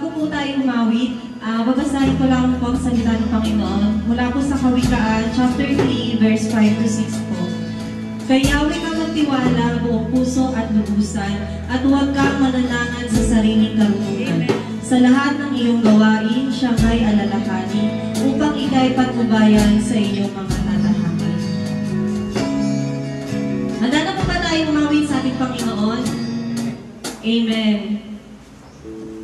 bago po tayo umawit, babasahin ko lang po ang salita ng Panginoon mula po sa Kawikaan, chapter 3, verse 5 to 6 po. Kay Yahweh kang magtiwala, buong puso at lubusan, at huwag kang mananangan sa sariling karunungan. Sa lahat ng iyong gawain, siyang ay alalahanin, upang ika'y patnubayan sa iyong mga tatahakin. Handa na po ba tayo umawit sa ating Panginoon? Amen. I'm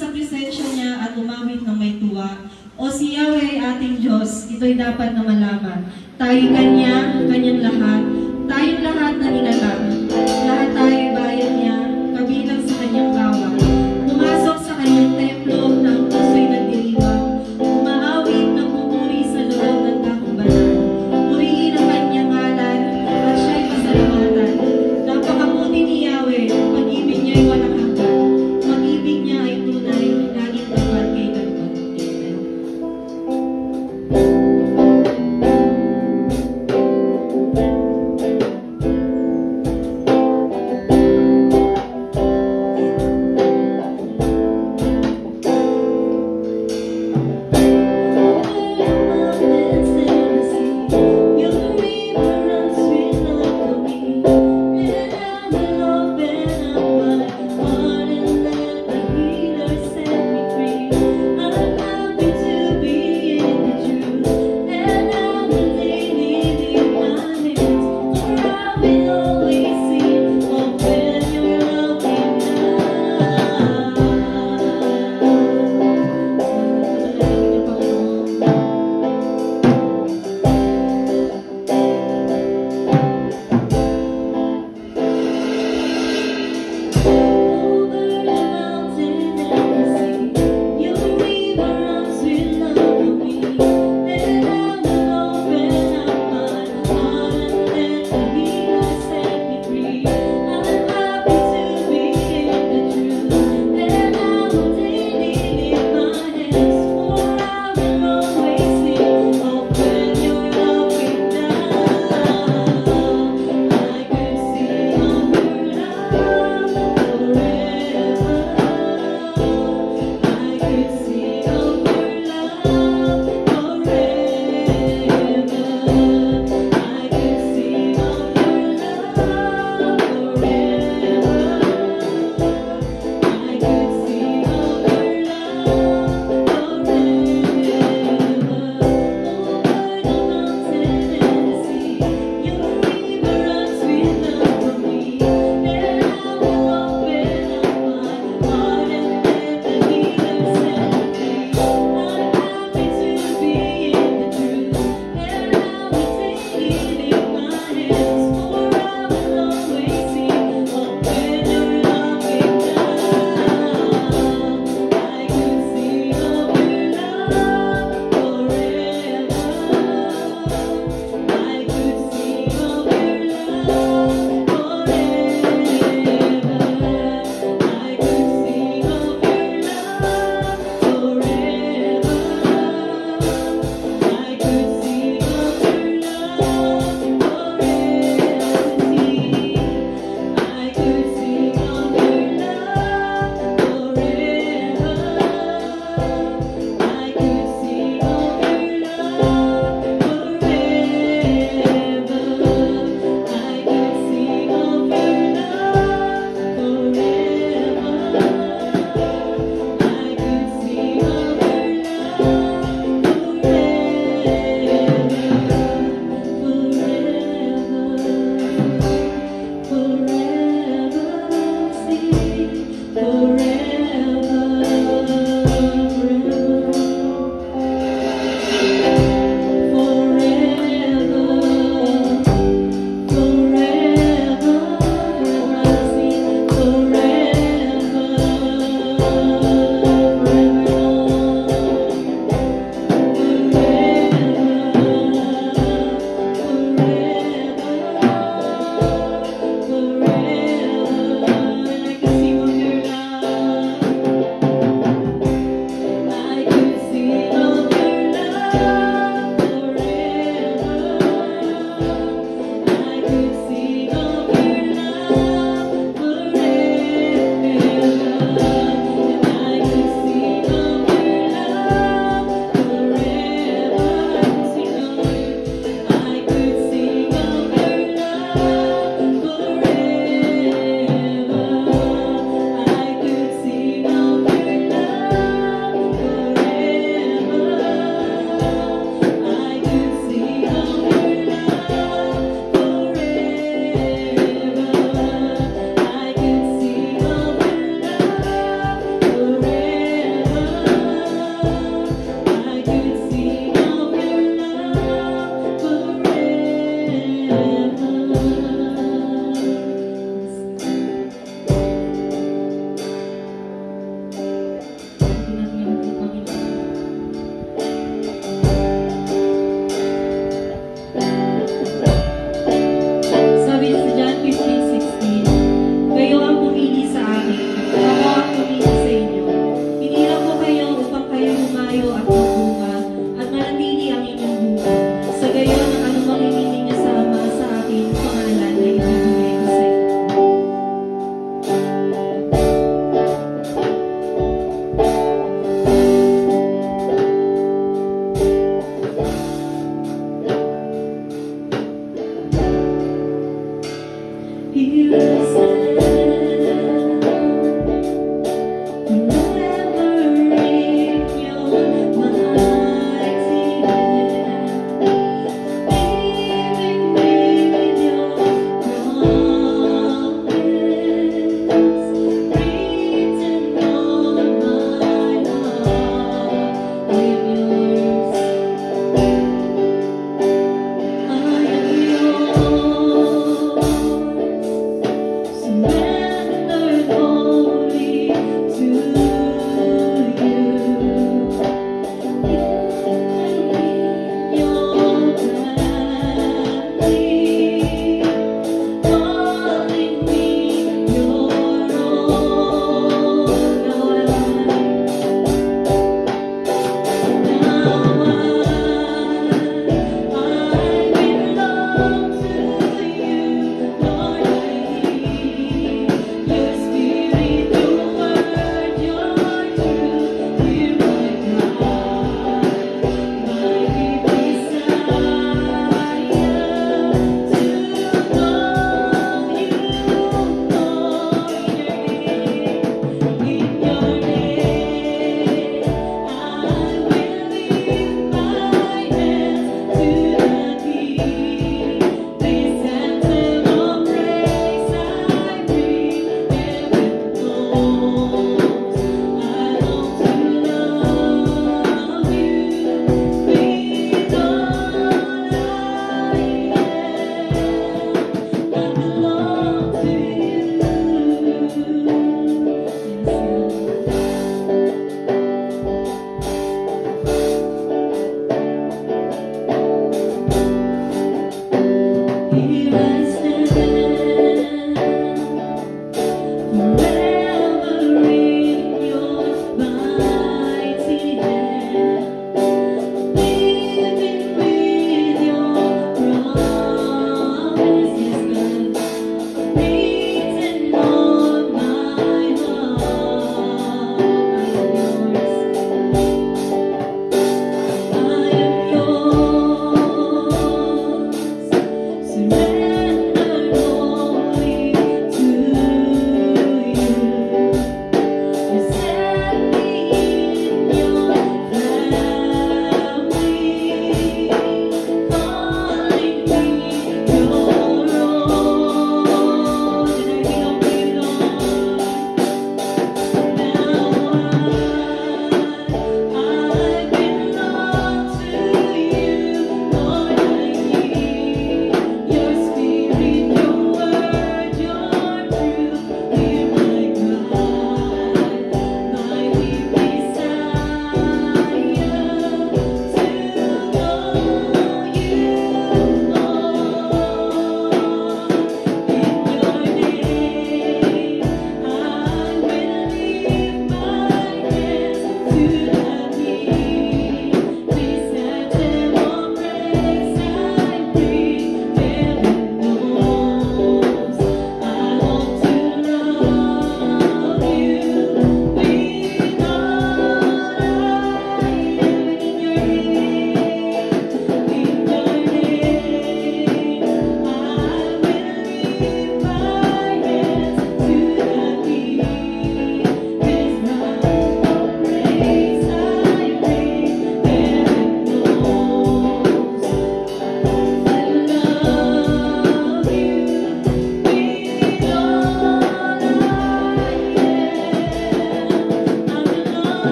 sa presensya niya at umawit ng may tuwa. O si Yahweh ating Diyos, ito'y dapat na malaman. Tayo Kanya, Kanyang lahat, tayong lahat na nilalang. Lahat tayo bayan niya, kabilang sa Kanyang gawa. Pumasok sa Kanyang templo na ang puso'y nagdiriwang. Umaawit ng pupuri sa loob ng dakong banal. Purihin ang Kanyang ngalan at siya'y pasalamatan. Napakabuti ni Yahweh, pag-ibig niya'y walang hanggan. Pag-ibig niya ay tunay, laging tapat kay Dagon. Amen.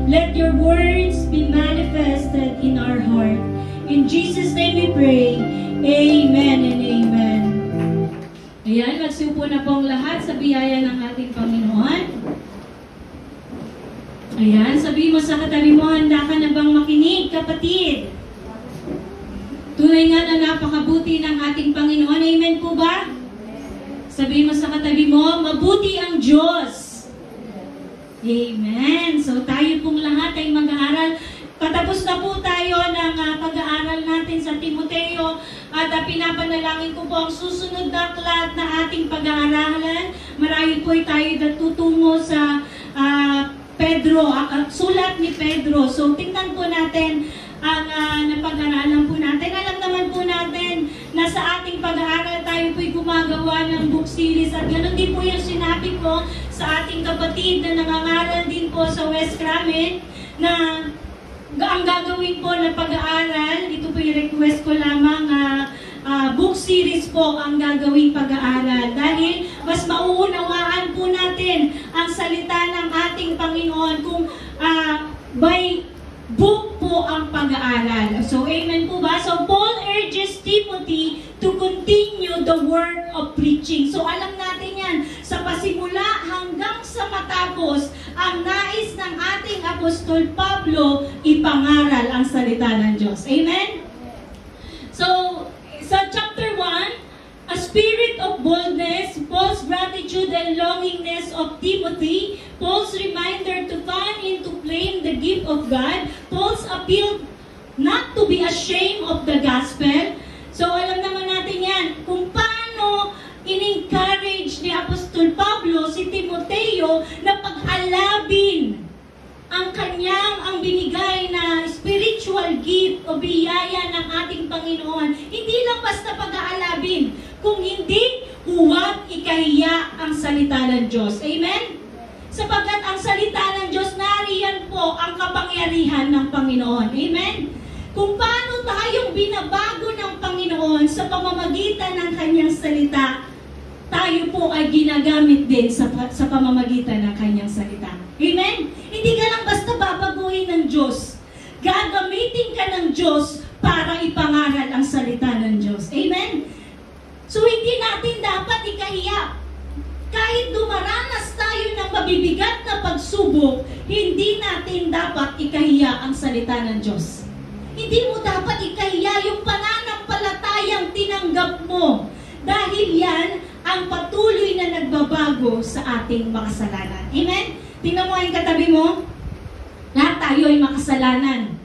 Let your words be manifested in our heart. In Jesus' name we pray. Amen and amen. Ayan, magsupo na pong lahat sa biyaya ng ating Panginoon. Ayan, sabi mo sa katabi mo, handa ka na bang makinig, kapatid? Tunay nga na napakabuti ng ating Panginoon. Amen po ba? Sabi mo sa katabi mo, mabuti ang Diyos. Amen. So tayo pong lahat ay mag-aaral. Patapos na po tayo ng pag-aaral natin sa Timoteo at pinapanalangin ko po ang susunod na aklat na ating pag-aaralan. Marami po tayo natutungo sa Pedro, sulat ni Pedro. So tingnan po natin ang napag-aralan po natin. Alam naman po natin na sa ating pag-aaral tayo po'y gumagawa ng book series at ganoon din po yung sinabi ko sa ating kapatid na nangangaral din po sa West Cramen na ang gagawin po na pag-aaral, ito po yung request ko lamang, book series po ang gagawing pag-aaral. Dahil mas mauunawaan po natin ang salita ng ating Panginoon kung by book po ang pag-aaral. So, amen po ba? So, Paul urges Timothy to continue the work of preaching. So, alam natin yan, sa pasimula hanggang sa matapos, ang nais ng ating Apostol Pablo, ipangaral ang salita ng Diyos. Amen? So, sa chapter 1, a spirit of boldness, Paul's gratitude and longingness of Timothy, Paul's reminder to come in to claim the gift of God, Paul's appeal not to be ashamed of the gospel. So alam naman natin yan, kung paano in-encourage ni Apostol Pablo si Timoteo na pag-alabin ang binigay na spiritual gift o biyaya ng ating Panginoon. Hindi lang basta pag-aalabin, kung hindi, huwag ikahiya ang salita ng Diyos. Amen? Sapagkat ang salita ng Diyos, nariyan po ang kapangyarihan ng Panginoon. Amen? Kung paano tayong binabago ng Panginoon sa pamamagitan ng kanyang salita, tayo po ay ginagamit din sa pamamagitan ng kanyang salita. Amen? Hindi ka lang basta babaguhin ng Diyos. Gagamitin ka ng Diyos para ipangaral ang salita ng Diyos. Amen? So, hindi natin dapat ikahiya. Kahit dumaranas tayo ng mabibigat na pagsubok, hindi natin dapat ikahiya ang salita ng Diyos. Hindi mo dapat ikahiya yung pananampalatayang tinanggap mo. Dahil yan ang patuloy na nagbabago sa ating makasalanan. Amen? Tingnan mo ang katabi mo. Lahat tayo ay makasalanan.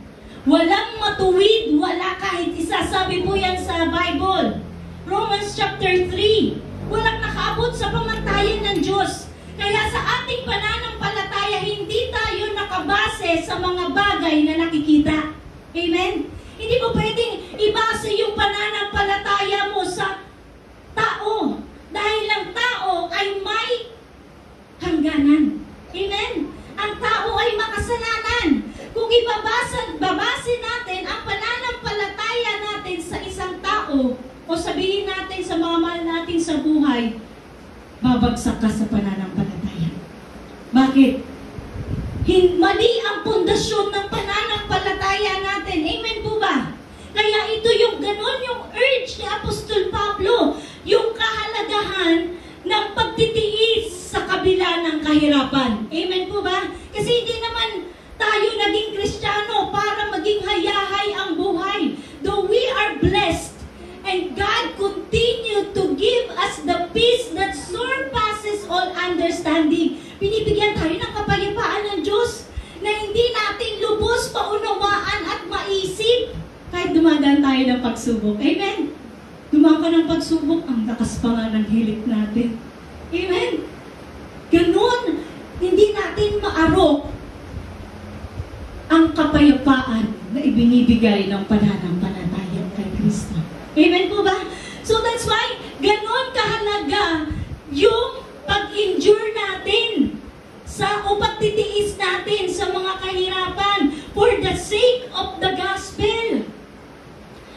Walang matuwid, wala kahit isa. Sabi po yan sa Bible. Romans chapter 3. Walang nakaabot sa pamantayan ng Diyos. Kaya sa ating pananampalataya, hindi tayo nakabase sa mga bagay na nakikita. Amen? Hindi mo pwedeng ibase yung pananampalataya mo sa tao. Dahil ang tao ay may hangganan. Amen? Ang tao ay makasalanan. Kung babase natin ang pananampalataya natin sa isang tao, o sabihin natin sa mga mahal natin sa buhay, babagsak ka sa pananampalataya. Bakit? Mali ang pundasyon ng pananampalataya natin. Amen po ba? Kaya ito yung ganun, yung urge ni Apostol Pablo, yung kahalagahan ng pagtitiis sa kabila ng kahirapan. Amen po ba? Kasi hindi naman tayo naging Kristiyano para maging hayahay ang buhay. Though we are blessed, and God continue to give us the peace that surpasses all understanding. Binibigyan tayo ng kapayapaan ng Diyos na hindi natin lubos maunawaan at maisip kahit dumadaan tayo ng pagsubok. Amen? Dumaan ka ng pagsubok, ang lakas pa nga ng hilik natin. Amen? Ganun, hindi natin maarok ang kapayapaan na ibinibigay ng pananampalataya kay Kristo. Amen po ba? So that's why, ganon kahalaga yung pag-endure natin o pagtitiis natin sa mga kahirapan for the sake of the gospel.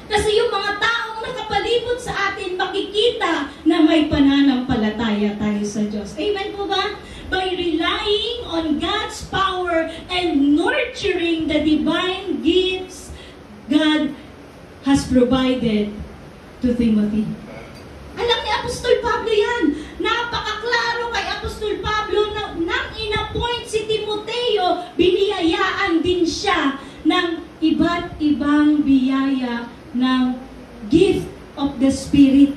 Kasi yung mga taong nakapalibot sa atin, makikita na may pananampalataya tayo sa Diyos. Amen po ba? By relying on God's power and nurturing using the divine gifts God has provided to Timothy. Alam ni Apostol Pablo yan. Napakaklaro kay Apostol Pablo na nang in-appoint si Timoteo, biniyayaan din siya ng iba't ibang biyaya ng gift of the Spirit.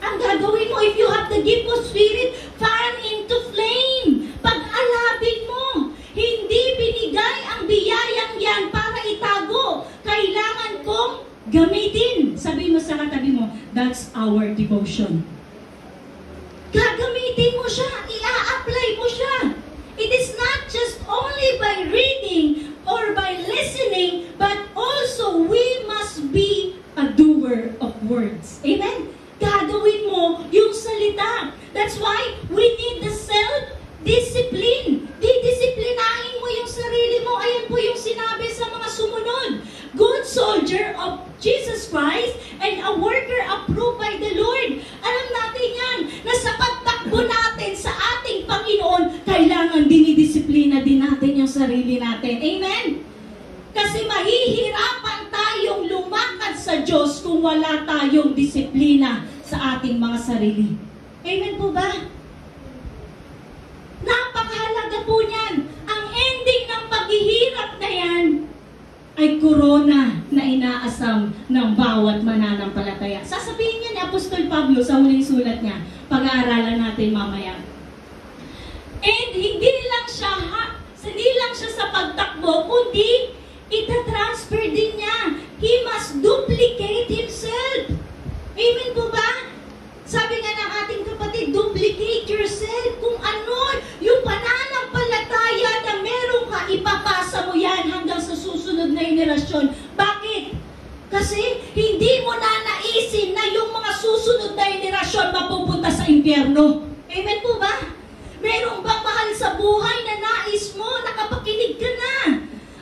Ang gagawin mo, if you have the gift of Spirit, fan into flame. Pag-alabin mo. Hindi binigay ang biyayang yan para itago. Kailangan kong gamitin. Sabi mo sa katabi mo, that's our devotion. Gagamitin mo siya. I-apply mo siya. It is not just only by reading or by listening, but also we must be a doer of words. Amen? Gagawin mo yung salita. That's why we need the self-discipline. Didisiplinahin mo yung sarili mo. Ayan po yung sinabi sa mga sumunod. Good soldier of Jesus Christ and a worker approved by the Lord. Alam natin yan, na sa pagtakbo natin sa ating Panginoon, kailangan dinidisiplina din natin yung sarili natin. Amen? Kasi mahihirapan tayong lumakad sa Diyos kung wala tayong disiplina sa ating mga sarili. Amen po ba? Napakahalaga po niyan. Ang ending ng paghihirap na yan ay korona na inaasam ng bawat mananampalataya. Sasabihin niya ni Apostol Pablo sa huling sulat niya, pag-aaralan natin mamaya. And hindi lang siya sa pagtakbo, kundi itatransfer din niya. He must duplicate himself. Amen po ba? Sabi nga ng ating kapatid, duplicate yourself. Kung ano, yung pananampalataya na meron ka, ipapasa mo yan hanggang sa susunod na henerasyon. Bakit? Kasi hindi mo na naisin na yung mga susunod na henerasyon mapupunta sa impyerno. Amen po ba? Meron bang mahal sa buhay na nais mo, nakapakinig ka na?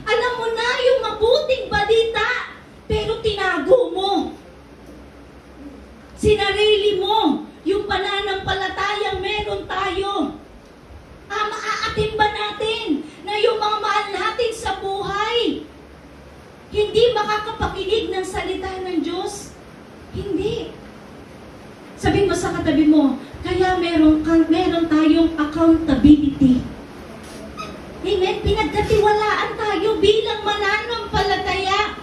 Alam mo na yung mabuting balita, pero tinago mo. Sinarili mo yung pananampalatayang meron tayo. Maaatin ba natin na yung mga mahal natin sa buhay hindi makakapakinig ng salita ng Diyos? Hindi. Sabihin mo sa katabi mo, kaya meron tayong accountability. Amen? Pinagkatiwalaan tayo bilang mananampalataya.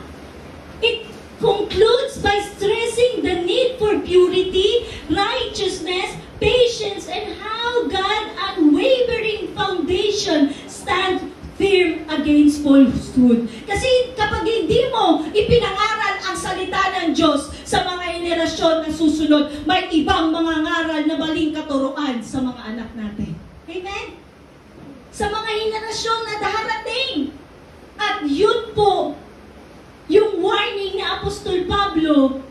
It concludes by stressing the need for purity, righteousness, patience, and how God's unwavering foundation stands firm against falsehood. Kasi kapag hindi mo ipinangaral ang salita ng Diyos sa mga henerasyon na susunod, may ibang mga ngaral na maling katuruan sa mga anak natin. Amen? Sa mga henerasyon na darating. At yun po, yung warning ni Apostol Pablo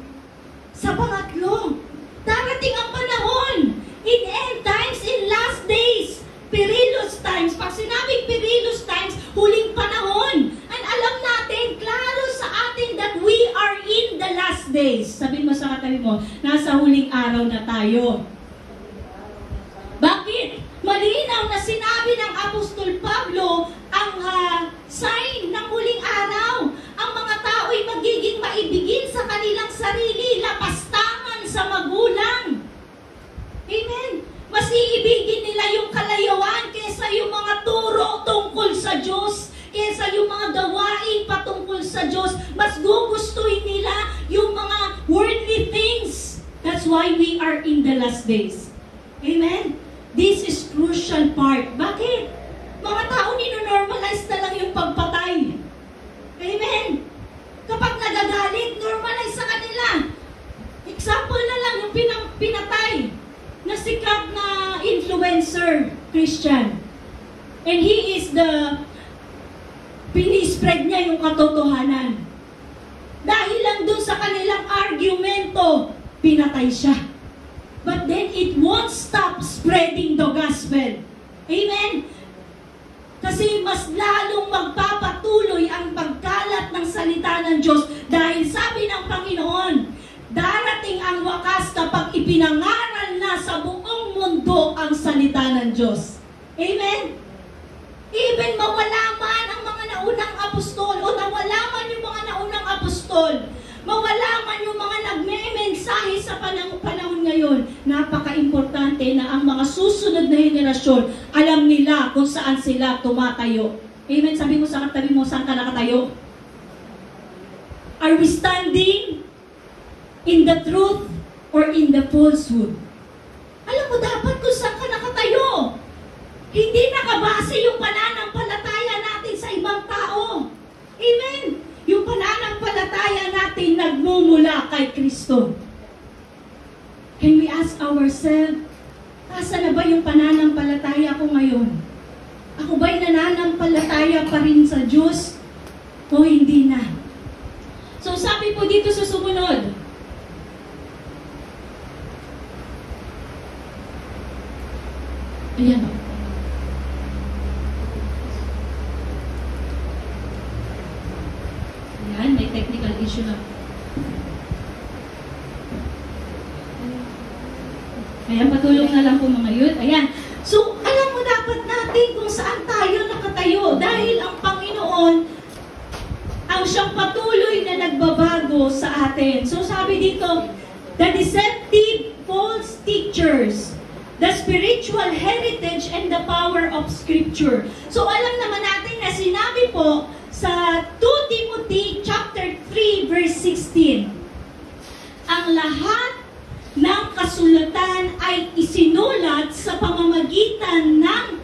sa pangatlo. Darating ang panahon. In end times, in last days, perilous times. Pag sinabing perilous times, huling panahon. And alam natin, klaro sa atin that we are in the last days. Sabihin mo sa katabi mo, nasa huling araw na tayo. Bakit? Malinaw na sinabi ng Apostol Pablo ang sign ng huling araw. Ang mga tao'y magiging maibigin sa kanilang sarili, lapastangan sa magulang. Amen? Mas iibigin nila yung kalayawan kaysa yung mga turo tungkol sa Diyos, kaysa yung mga gawain patungkol sa Diyos. Mas gugustuhin nila yung mga worldly things. That's why we are in the last days. Amen? This is crucial part. Bakit? Mga tao nino-normalize na lang yung pagpatay. Amen? Kapag nagagalit, normalize sa kanila. Example na lang yung pinatay na sikat na influencer, Christian. And he is pinispread niya yung katotohanan. Dahil lang dun sa kanilang argumento, pinatay siya. But then it won't stop spreading the gospel. Amen? Kasi mas lalong magpapatuloy ang pagkalat ng salita ng Diyos dahil sabi ng Panginoon, darating ang wakas kapag ipinangaral na sa buong mundo ang salita ng Diyos. Amen? Even mawala man ang mga naunang apostol o apostol. Mawala man yung mga nagme-mensahe sa panahon ngayon, napaka-importante na ang mga susunod na henerasyon, alam nila kung saan sila tumatayo. Amen? Sabi mo sa katabi mo, saan ka nakatayo? Are we standing in the truth or in the falsehood? Alam mo dapat kung saan ka nakatayo. Hindi nakabase yung pananampalataya natin sa ibang tao. Amen? Yung pananampalataya natin nagmumula kay Kristo. Can we ask ourselves, asa na ba yung pananampalataya ko ngayon? Ako ba'y nananampalataya pa rin sa Diyos o hindi na? So sabi po dito sa sumunod, ayan o. Ayan, may technical issue na. Ayan, patulong na lang po mga yun. Ayan. So, alam mo dapat natin kung saan tayo nakatayo. Dahil ang Panginoon, ang siyang patuloy na nagbabago sa atin. So, sabi dito, the deceptive false teachers, the spiritual heritage and the power of Scripture. So, alam naman natin na sinabi po sa 2 Timothy chapter 3 verse 16, ang lahat ng kasulatan ay isinulat sa pamamagitan ng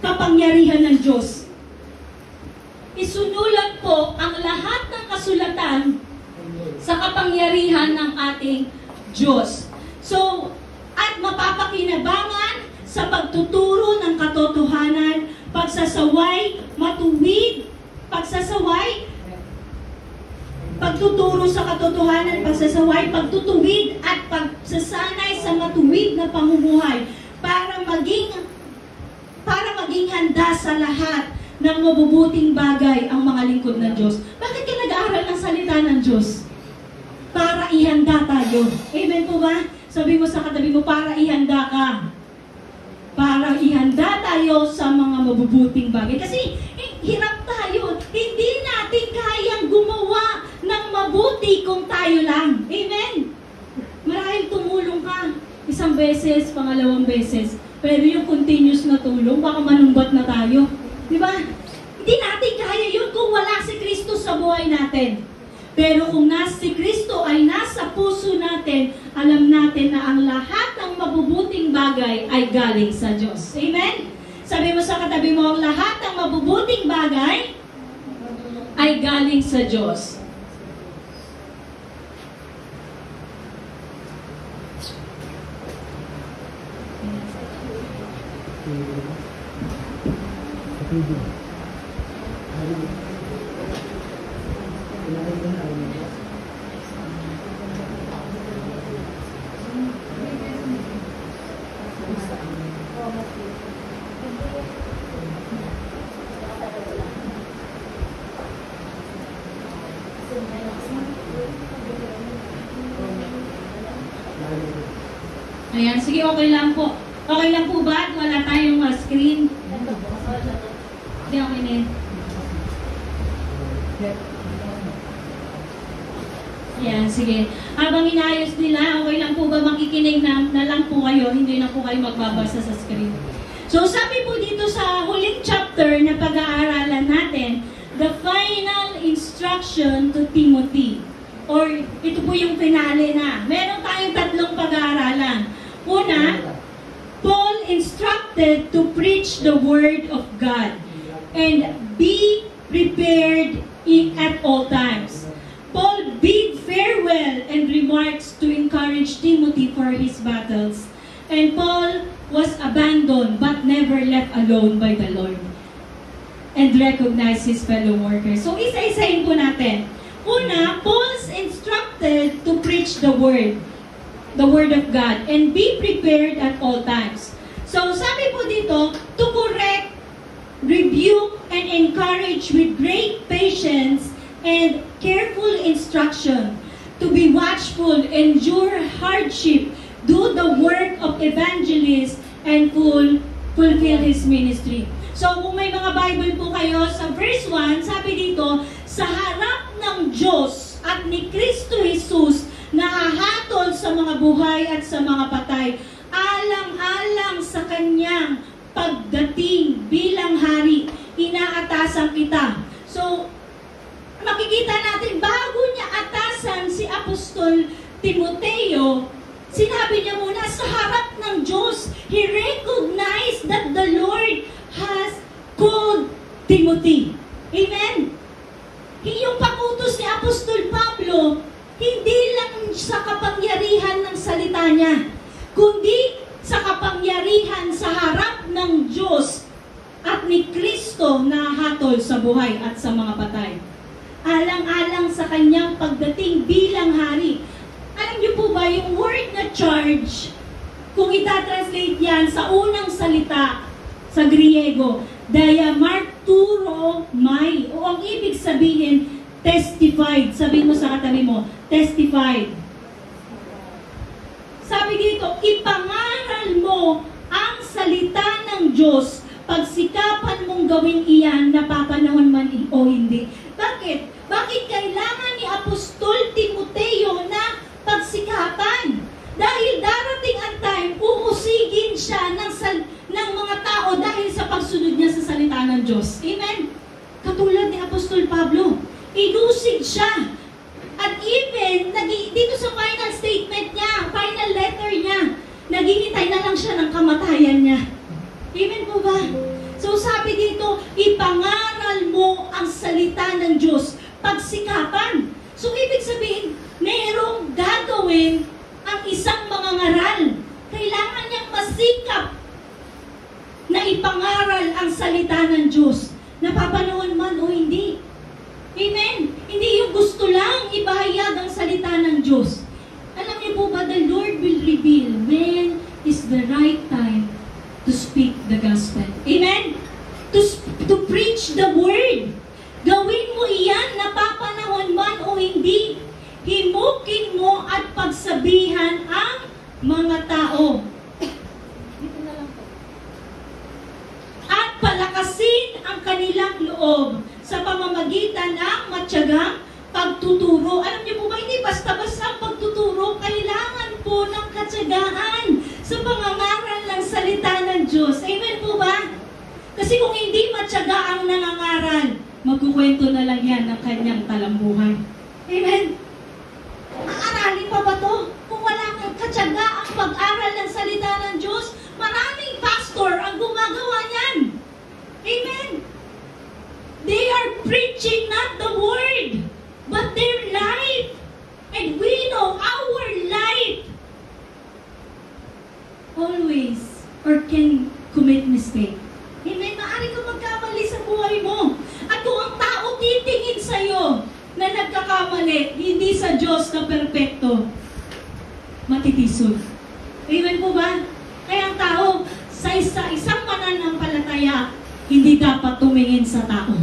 kapangyarihan ng Diyos. Isunulat po ang lahat ng kasulatan sa kapangyarihan ng ating Diyos. So, at mapapakinabangan sa pagtuturo ng katotohanan, pagsasaway, matuwid, pagtuturo sa katotohanan, pagsasaway, pagtutuwid at pagsasanay sa matuwid na pamumuhay para maging handa sa lahat ng mabubuting bagay ang mga lingkod ng Diyos. Bakit ka nag-aaral ng salita ng Diyos? Para ihanda tayo. Amen po ba? Sabi mo sa katabi mo, para ihanda ka. Para ihanda tayo sa mga mabubuting bagay. Kasi hirap tayo. Hindi natin kayang gumawa ng mabuti kung tayo lang. Amen? Marahil tumulong ka isang beses, pangalawang beses. Pero yung continuous na tulong, baka manumbat na tayo. Di ba? Hindi natin kaya yun kung wala si Kristo sa buhay natin. Pero kung si Kristo ay nasa puso natin, alam natin na ang lahat ng mabubuting bagay ay galing sa Diyos. Amen? Sabi mo sa katabi mo, ang lahat ng mabubuting bagay ay galing sa Diyos. Ayan, sige, okay lang po. Okay lang po ba? Wala tayong screen? Hindi, okay na yun. Ayan, sige. Habang inayos nila, okay lang po ba makikinig na lang po kayo, hindi na po kayo magbabasa sa screen. So, sabi po dito sa huling chapter na pag-aaralan natin, the final instruction to Timothy. Or, ito po yung finale na. Meron tayong tatlong pag-aaralan. Una, Paul instructed to preach the Word of God and be prepared at all times. Paul bid farewell and remarks to encourage Timothy for his battles. And Paul was abandoned but never left alone by the Lord and recognized his fellow workers. So, isa-isahin po natin. Una, Paul's instructed to preach the Word of God, and be prepared at all times. So, sabi po dito, to correct, rebuke, and encourage with great patience and careful instruction, to be watchful, endure hardship, do the work of evangelist, and fulfill his ministry. So, kung may mga Bible po kayo, sa verse 1, sabi dito, sa harap ng Diyos at at ni Kristo Jesus na hahatol sa mga buhay at sa mga patay, alang-alang sa kanyang pagdating bilang hari. Inaatasan kita. So, makikita natin, bago niya atasan si Apostol Timoteo, sinabi niya muna sa harap ng Diyos, he recognized that the Lord has called Timothy. Amen? Yung pakutos ni Apostol Pablo, hindi lang sa kapangyarihan ng salita niya, kundi sa kapangyarihan sa harap ng Diyos at ni Kristo na hatol sa buhay at sa mga patay. Alang-alang sa kanyang pagdating bilang hari. Alam niyo po ba, yung word na charge, kung itatranslate yan sa unang salita sa Griego, diamarturomai, o ang ibig sabihin, testified. Sabihin mo sa katabi mo, testified. Sabi dito, ipangaral mo ang salita ng Diyos, pagsikapan mong gawin iyan, napapanahon man o hindi. Bakit? Bakit kailangan ni Apostol Timoteo na pagsikapan? Dahil darating ang time, uusigin siya ng mga tao dahil sa pagsunod niya sa salita ng Diyos. Amen? Katulad ni Apostol Pablo, inusig siya. At even, dito sa final statement niya, final letter niya, naghihintay na lang siya ng kamatayan niya. Amen po ba? So sabi dito, ipangaral mo ang salita ng Diyos, pagsikapan. So ibig sabihin, mayroong gagawin ang isang mangangaral. Kailangan niyang masikap na ipangaral ang salita ng Diyos. Napapanahon man o hindi. Amen? Hindi yung gusto lang ibahayag ang salita ng Diyos. Alam niyo po ba, the Lord will reveal when is the right time to speak the gospel. Amen? To preach the word. Gawin mo iyan, napapanahon man o hindi. Himukin mo at pagsabihan ang mga tao. Dito na lang po. At palakasin ang kanilang loob sa pamamagitan ng matyagang pagtuturo. Alam niyo po ba, hindi basta-basta ang pagtuturo. Kailangan po ng katyagaan sa pangangaral ng salita ng Diyos. Amen po ba? Kasi kung hindi matyaga ang nangangaral, magkukwento na lang yan ng kanyang talambuhan. Amen? Aaralin pa ba to? Kung wala kang katyaga ang pag-aral ng salita ng Diyos, maraming pastor ang gumagawa niyan. Amen? They are preaching not the word, but their life. And we know our life always or can commit mistake. Amen? Maaari kang magkamali sa buhay mo. At kung ang tao titingin sa'yo na nagkakamali, hindi sa Diyos na perpekto, matitisod. Amen po ba? Kaya ang tao, sa isang pananampalataya, hindi dapat tumingin sa tao.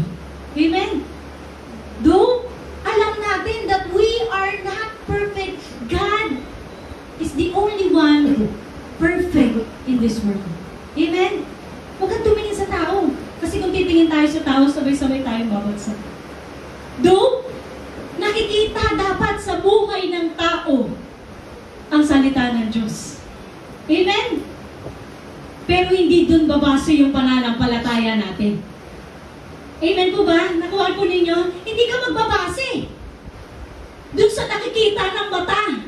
Amen? Though, alam natin that we are not perfect. God is the only one perfect in this world. Amen? Huwag kang tumingin sa tao. Kasi kung titingin tayo sa tao, sabay-sabay tayong babagsak. Though, nakikita dapat sa buhay ng tao ang salita ng Diyos. Amen? Pero hindi dun babase yung pananampalataya natin. Amen po ba? Nakuha po ninyo? Hindi ka magbabase dun sa nakikita ng mata.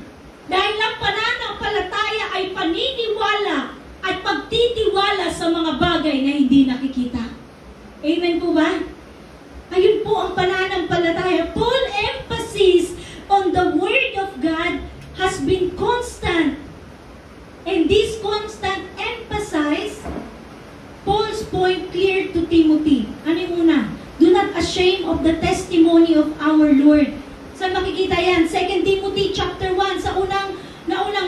Dahil ang pananampalataya ay paniniwala at pagtitiwala sa mga bagay na hindi nakikita. Amen po ba? Ayun po ang pananampalataya. Paul emphasis on the Word of God has been constant. And this constant emphasis, Paul's point clear to Timothy. Ano yung una? Do not ashamed of the testimony of our Lord. Saan makikita yan? 2 Timothy chapter 1, sa unang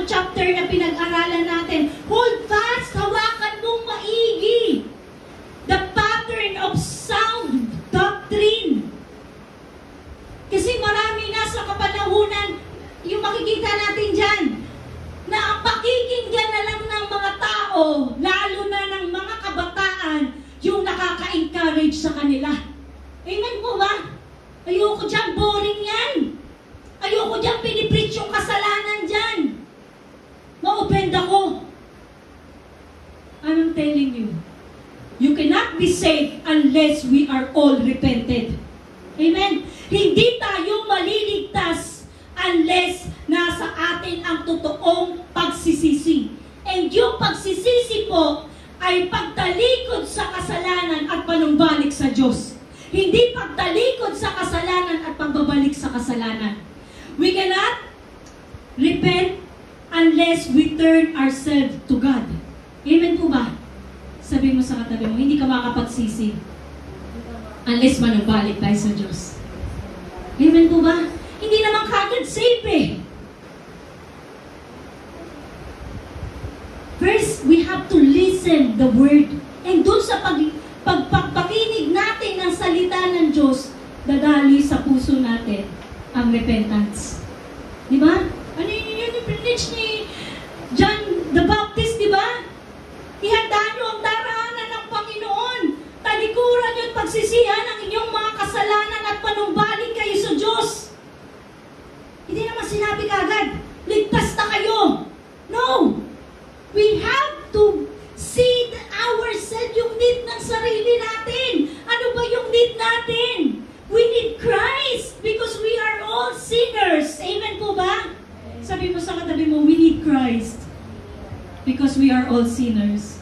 chapter na pinag-aralan natin. Hold fast, hawakan mong maigi the pattern of sound doctrine. Kasi marami na sa kapanahunan, yung makikita natin dyan, na ang pakikinggan na lang ng mga tao, lalo na ng mga kabataan, yung nakaka-encourage sa kanila. Amen po ba? Ayoko dyan, boring yan. ang pinipreach yung kasalanan dyan. Ma-offend ako. I'm telling you, you cannot be saved unless we are all repented. Amen? Hindi tayo maliligtas unless nasa atin ang totoong pagsisisi. And yung pagsisisi po ay pagtalikod sa kasalanan at panumbalik sa Diyos. Hindi pagtalikod sa kasalanan at pagbabalik sa kasalanan. We cannot repent unless we turn ourselves to God. Amen po ba? Sabi mo sa katabi mo, hindi ka makapagsisi unless manumbalik tayo sa Diyos. Amen po ba? Hindi naman kagad safe eh. First, we have to listen the word. And doon sa pagpakinig natin ng salita ng Diyos, dadali sa puso natin ang repentance. Di ba? Ano yun yung preach ni John the Baptist, di ba? Ihanda nyo ang daraanan ng Panginoon. Talikuran nyo at pagsisihan ang inyong mga kasalanan at panumbalik kayo sa Diyos. Hindi naman sinabi kagad, ligtas na kayo. No! We have to see ourselves, yung need ng sarili natin. Ano ba yung need natin? We need Christ because we are all sinners. Amen po ba? Sabi mo sa katabi mo, we need Christ because we are all sinners.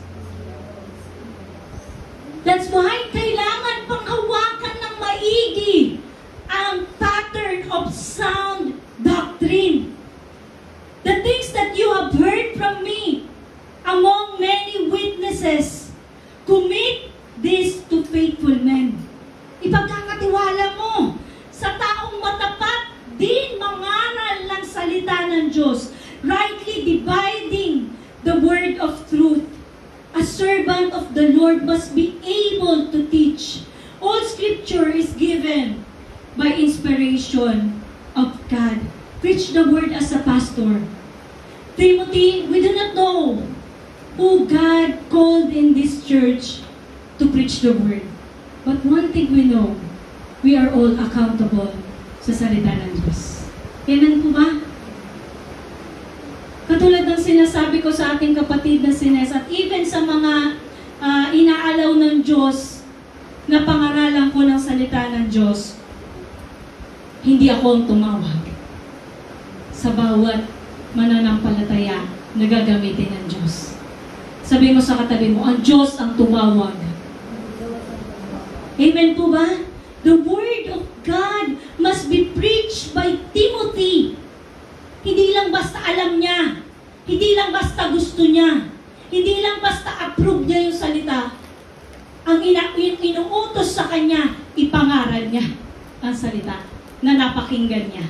That's why kailangan panghawakan ng maigi ang pattern of sound doctrine. The things that you have heard from me among many witnesses, commit this to faithful men. Ipagkakatiwala mo sa taong matapat din mangaral ng salita ng Diyos, rightly dividing the word of truth. A servant of the Lord must be able to teach. All scripture is given by inspiration of God. Preach the word as a pastor. Timothy, we do not know who God called in this church to preach the word. But one thing we know, we are all accountable sa salita ng Diyos. Amen po ba? Katulad ng sinasabi ko sa ating kapatid na si Nes, at even sa mga inaalaw ng Diyos na pangaralan ko ng salita ng Diyos, hindi ako ang tumawag sa bawat mananampalataya na gagamitin ng Diyos. Sabi mo sa katabi mo, ang Diyos ang tumawag. Amen po ba? The Word of God must be preached by Timothy. Hindi lang basta alam niya. Hindi lang basta gusto niya. Hindi lang basta approve niya yung salita. Ang inuutos sa kanya, ipangaral niya ang salita na napakinggan niya.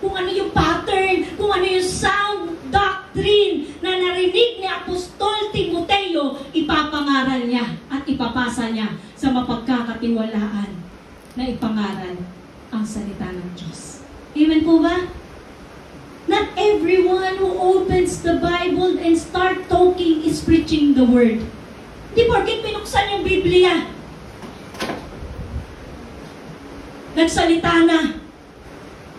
Kung ano yung pattern, kung ano yung sound doctrine na narinig ni Apostol Timoteo, ipapangaral niya at ipapasa niya sa mapagkakatiwalaan na ipangaral ang salita ng Diyos. Amen po ba? Not everyone who opens the Bible and start talking is preaching the Word. Hindi porket pinuksan yung Biblia, nagsalita na,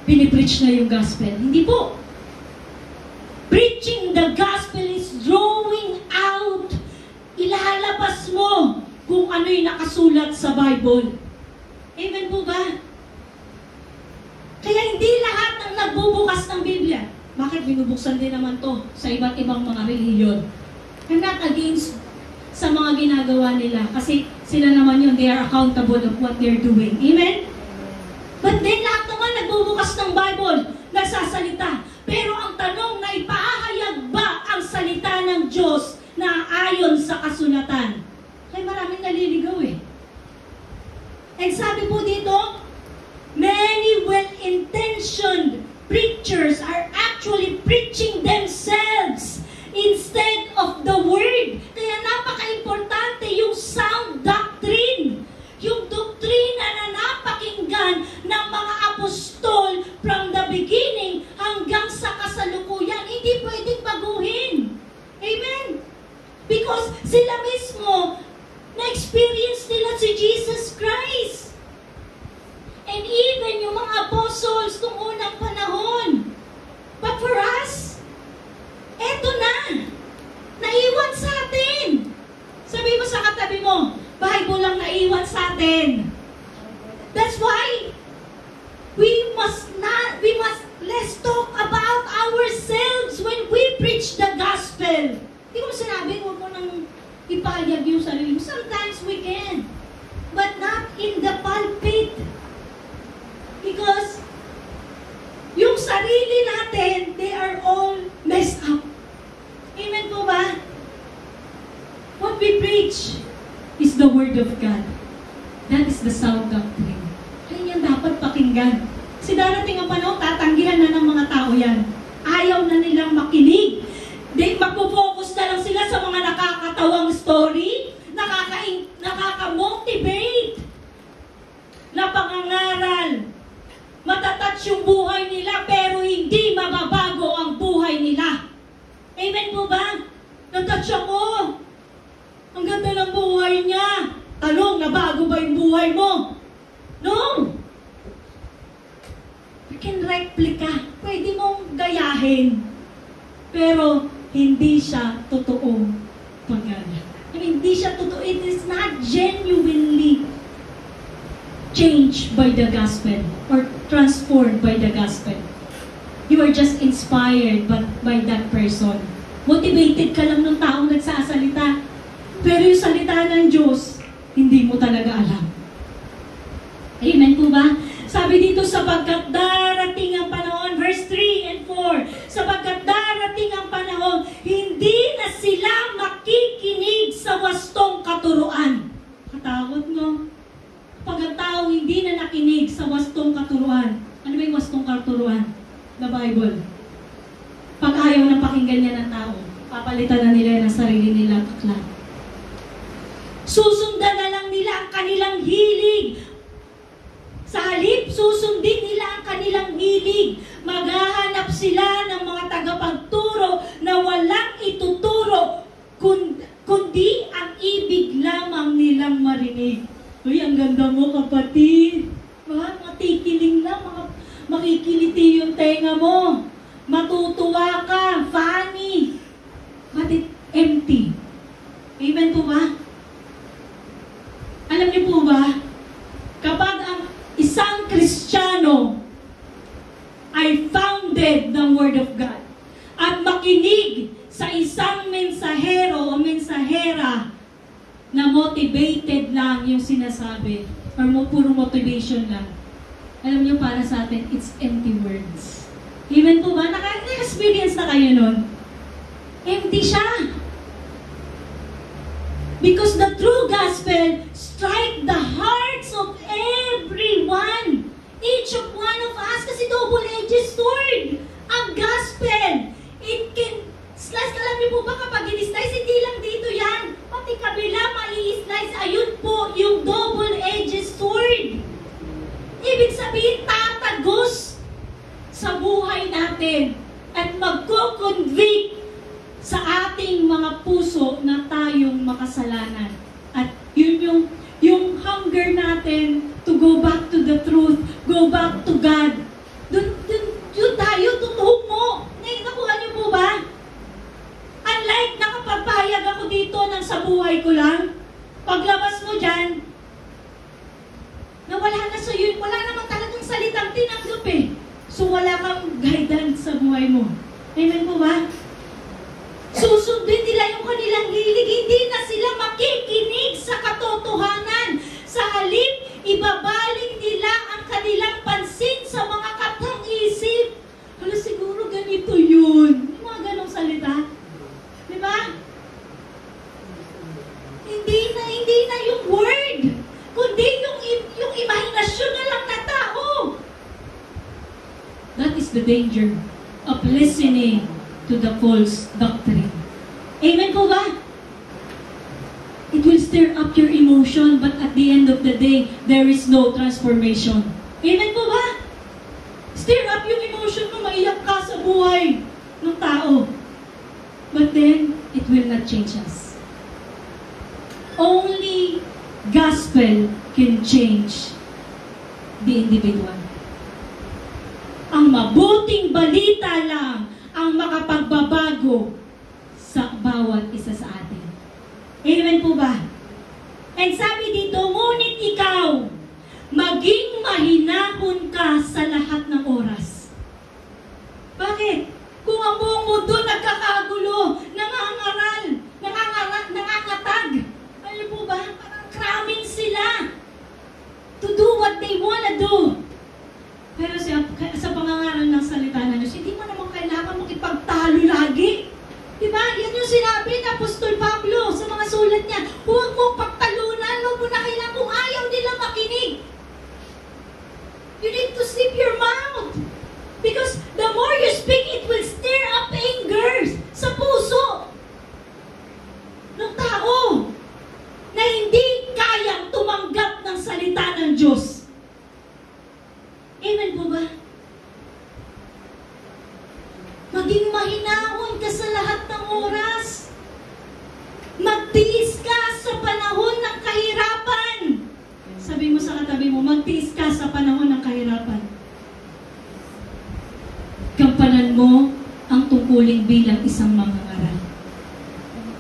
pinipreach na yung gospel. Hindi po. Preaching the gospel is drawing out, ilalabas mo kung ano yung nakasulat sa Bible. Amen po ba? Kaya hindi lahat ng nagbubukas ng Biblia. Bakit binubuksan din naman to sa iba't ibang mga reliyon? I'm not against sa mga ginagawa nila kasi sila naman yun, they are accountable of what they're doing. Amen? But then lahat naman nagbubukas ng Bible, nagsasalita. Pero ang tanong na ipahahayag ba ang salita ng Diyos na ayon sa kasulatan? Kaya maraming naliligaw eh. And sabi po dito, many well-intentioned preachers are actually preaching themselves instead of the Word. Kaya napaka-importante yung sound doctrine. Yung doktrina na napakinggan ng mga apostol from the beginning hanggang sa kasalukuyan, hindi pwedeng baguhin. Amen? Because sila mismo, na-experience nila si Jesus Christ. And even yung mga apostles nung unang panahon, natin. That's why we must let's talk about ourselves when we preach the gospel. Hindi ko sinabi, huwag mo nang ipahayag yung sarili. Sometimes we can, but not in the pulpit. Because yung sarili natin, they are all messed up. Amen po ba? What we preach is the Word of God. That is the sound doctrine. Kaya yan dapat pakinggan. Kasi darating ang panahon, tatanggihan na ng mga tao yan. Ayaw na nilang makinig. Magpo-focus na lang sila sa mga nakakatawang story, nakaka-motivate, na pangangaral. Matatouch yung buhay nila, pero hindi mababago ang buhay nila. Amen po ba? Natouch ako. Ang ganda ng buhay niya. Talong, nabago ba yung buhay mo? No! You can replica. Pwede mong gayahin. Pero, hindi siya totoong pagana. Hindi siya totoo. It is not genuinely changed by the gospel or transformed by the gospel. You are just inspired by that person. Motivated ka lang ng taong nagsasalita. Pero yung salita ng Diyos, hindi mo talaga alam. Amen po ba? Sabi dito, sapagkat darating ang panahon, verse 3 and 4, sapagkat darating ang panahon, hindi na sila makikinig sa wastong katuruan. Katakot, no? Pag ang taong hindi na nakinig sa wastong katuruan, ano ba yung wastong katuruan? The Bible. Pag ayaw na pakinggan niya ng tao, papalitan na nila ng sarili nila aklat. Susundan na lang nila ang kanilang hilig. Sa halip, susundin nila ang kanilang hilig. Maghahanap sila ng mga tagapagturo na walang ituturo, kundi ang ibig lamang nilang marinig. Uy, ang ganda mo, kapatid. Matikiling lang, makikiliti yung tenga mo. Matutuwa ka, funny. But it empty. Amen po ba? Alam niyo po ba, kapag ang isang Kristiyano ay founded ng Word of God at makinig sa isang mensahero o mensahera na motivated lang yung sinasabi or puro motivation lang, alam niyo, para sa atin, it's empty words. Amen po ba? Naka-experience na kayo nun? Empty siya. Because the true gospel strike the hearts of everyone. Each of one of us, kasi double-edged sword. Ang gospel, it can slice. Alam niyo po ba, kapag in-slice, hindi lang dito yan. Pati kabila, mai-slice. Ayun po, yung double-edged sword. Ibig sabihin, tatagos sa buhay natin at magko-convict sa ating mga puso na tayong makasalanan. At yun yung hunger natin to go back to the truth, go back to God. Doon tayo, tutuhog mo. Nakuha niyo po ba? Unlike nakapagpahayag ako dito ng sa buhay ko lang, paglabas mo dyan, na wala na sa'yo, wala naman talagang salitang tinanggap eh. So wala kang guidance sa buhay mo. Amen po ba? Susundin nila yung kanilang hilig, hindi na sila makikinig sa katotohanan. Sa halip, ibabaling nila ang kanilang pansin sa mga katang-isip. Hala, siguro ganito yun. Yung mga ganong salita. Di ba? Hindi na yung word, kundi yung imahinasyon na lang na tao. That is the danger of listening to the false doctrine. Amen po ba? It will stir up your emotion, but at the end of the day, there is no transformation. Amen po ba? Stir up yung emotion mo, maiyak ka sa buhay ng tao. But then, it will not change us. Only gospel can change the individual. Ang mabuting balita lang ang makapagbabago sa bawat isa sa atin. Amen po ba? And sabi dito, ngunit ikaw, maging mahinahon ka sa lahat ng oras. Bakit? Kung ang buong mundo nagkakagulo, nangangatag. Alam po ba? Parang cramming sila to do what they wanna do. Pero sa pangangaral ng salita ng Diyos, hindi mo naman kailangan makipagtalo lagi. Diba? Yan yung sinabi ni Apostol Pablo sa mga sulat niya. Huwag mong pagtalunan, huwag mo na kailangan kung ayaw nila makinig. You need to sleep your mouth. Because the more you speak, it will stir up anger sa puso ng tao na hindi kayang tumanggap ng salita ng Diyos. Amen po ba? Maging mahinahon ka sa lahat ng oras. Magtiis ka sa panahon ng kahirapan. Sabi mo sa katabi mo, magtiis ka sa panahon ng kahirapan. Gampanan mo ang tungkulin bilang isang mangangaral.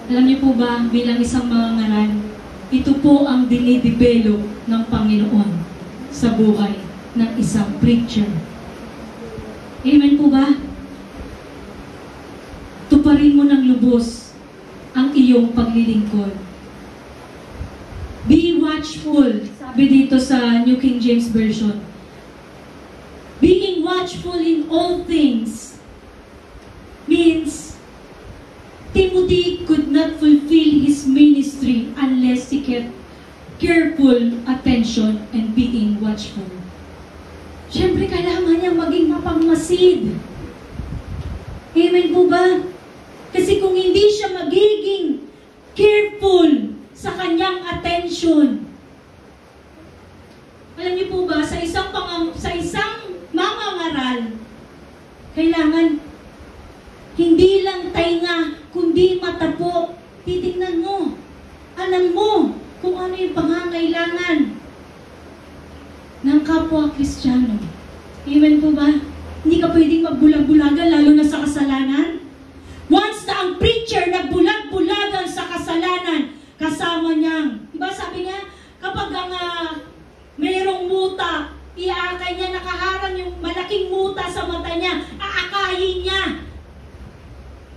Alam niyo po ba, bilang isang mangangaral, ito po ang dinidevelop ng Panginoon sa buhay ng isang preacher. Amen po ba? Tuparin mo ng lubos ang iyong paglilingkod. Be watchful, sabi dito sa New King James Version. Being watchful in all things means Timothy could not fulfill his ministry unless he kept careful attention and being watchful. Siyempre, kailangan niya maging mapangmasid. Amen po ba? Kasi kung hindi siya magiging careful sa kanyang attention, alam niyo po ba, sa isang mangangaral, kailangan hindi lang tainga, kundi mata po. Titingnan mo. Alam mo kung ano yung pangangailangan ng kapwa Kristiyano. Amen po ba? Hindi ka pwedeng magbulag-bulagan, lalo na sa kasalanan. Once na ang preacher nagbulag-bulagan sa kasalanan, kasama niyang, diba sabi niya, kapag ang mayroong muta, iaakay niya, nakaharang yung malaking muta sa mata niya, aakayin niya.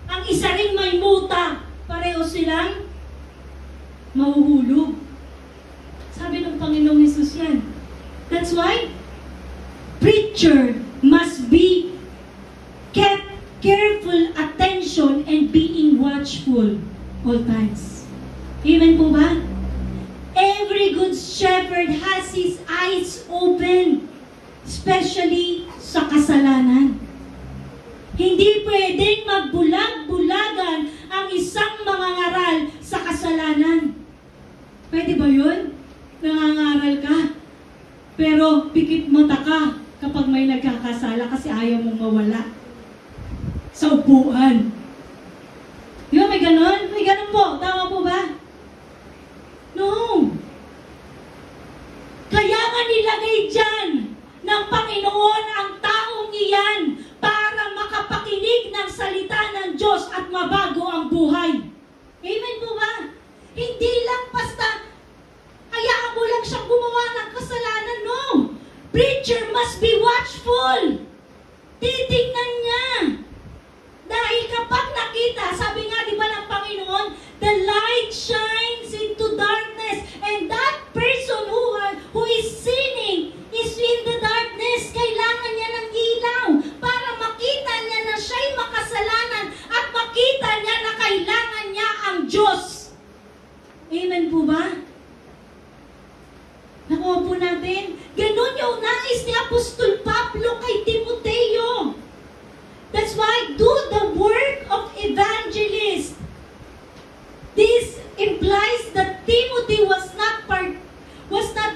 Ang isa ring may muta, pareho silang mahuhulog. Sabi ng Panginoong Hesus yan. That's why preacher must be kept careful attention and being watchful all times. Amen po ba? Every good shepherd has his eyes open, especially sa kasalanan. Hindi pwedeng magbulag-bulagan ang isang mangangaral sa kasalanan. Pwede ba yun? Nangangaral ka, pero pikit mata ka kapag may nagkakasala kasi ayaw mong mawala sa upuan. Di ba may ganon? May ganon po. Tama po ba? No. Kaya nga nilagay dyan ng Panginoon ang taong iyan para makapakinig ng salita ng Diyos at mabago ang buhay. Amen po ba? Hindi lang basta hayaan mo lang siyang gumawa ng kasalanan. No. Preacher must be watchful. Titingnan niya. Dahil kapag nakita, sabi nga di ba ng Panginoon, the light shines into darkness, and that person who is sinning is in the darkness. Kailangan niya ng ilaw para makita niya na siya'y makasalanan at makita niya na kailangan niya ang Diyos. Amen po ba? Nakuha po natin. Ganun yung nais ni Apostol Pablo kay Timoteo. That's why do the work of evangelist. This implies that Timothy was not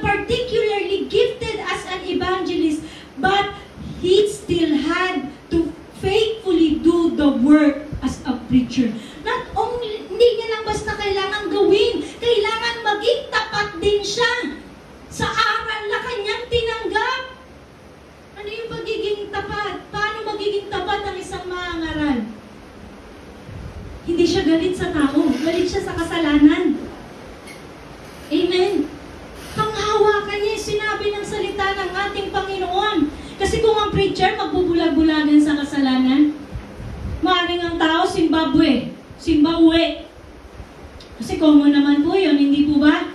particularly gifted as an evangelist, but he still had to faithfully do the work as a preacher. Not only, hindi niya lang basta kailangan gawin, kailangan maging tapat din siya sa aral na kanyang tinanggap. Ano yung pagiging tapat? Paano magiging tapat ang isang mangangaral? Hindi siya galit sa tao, galit siya sa kasalanan. Amen? preacher magbubulag-bulagan sa kasalanan? Maaring ang tao, Zimbabwe. Kasi common naman po yun, hindi po ba?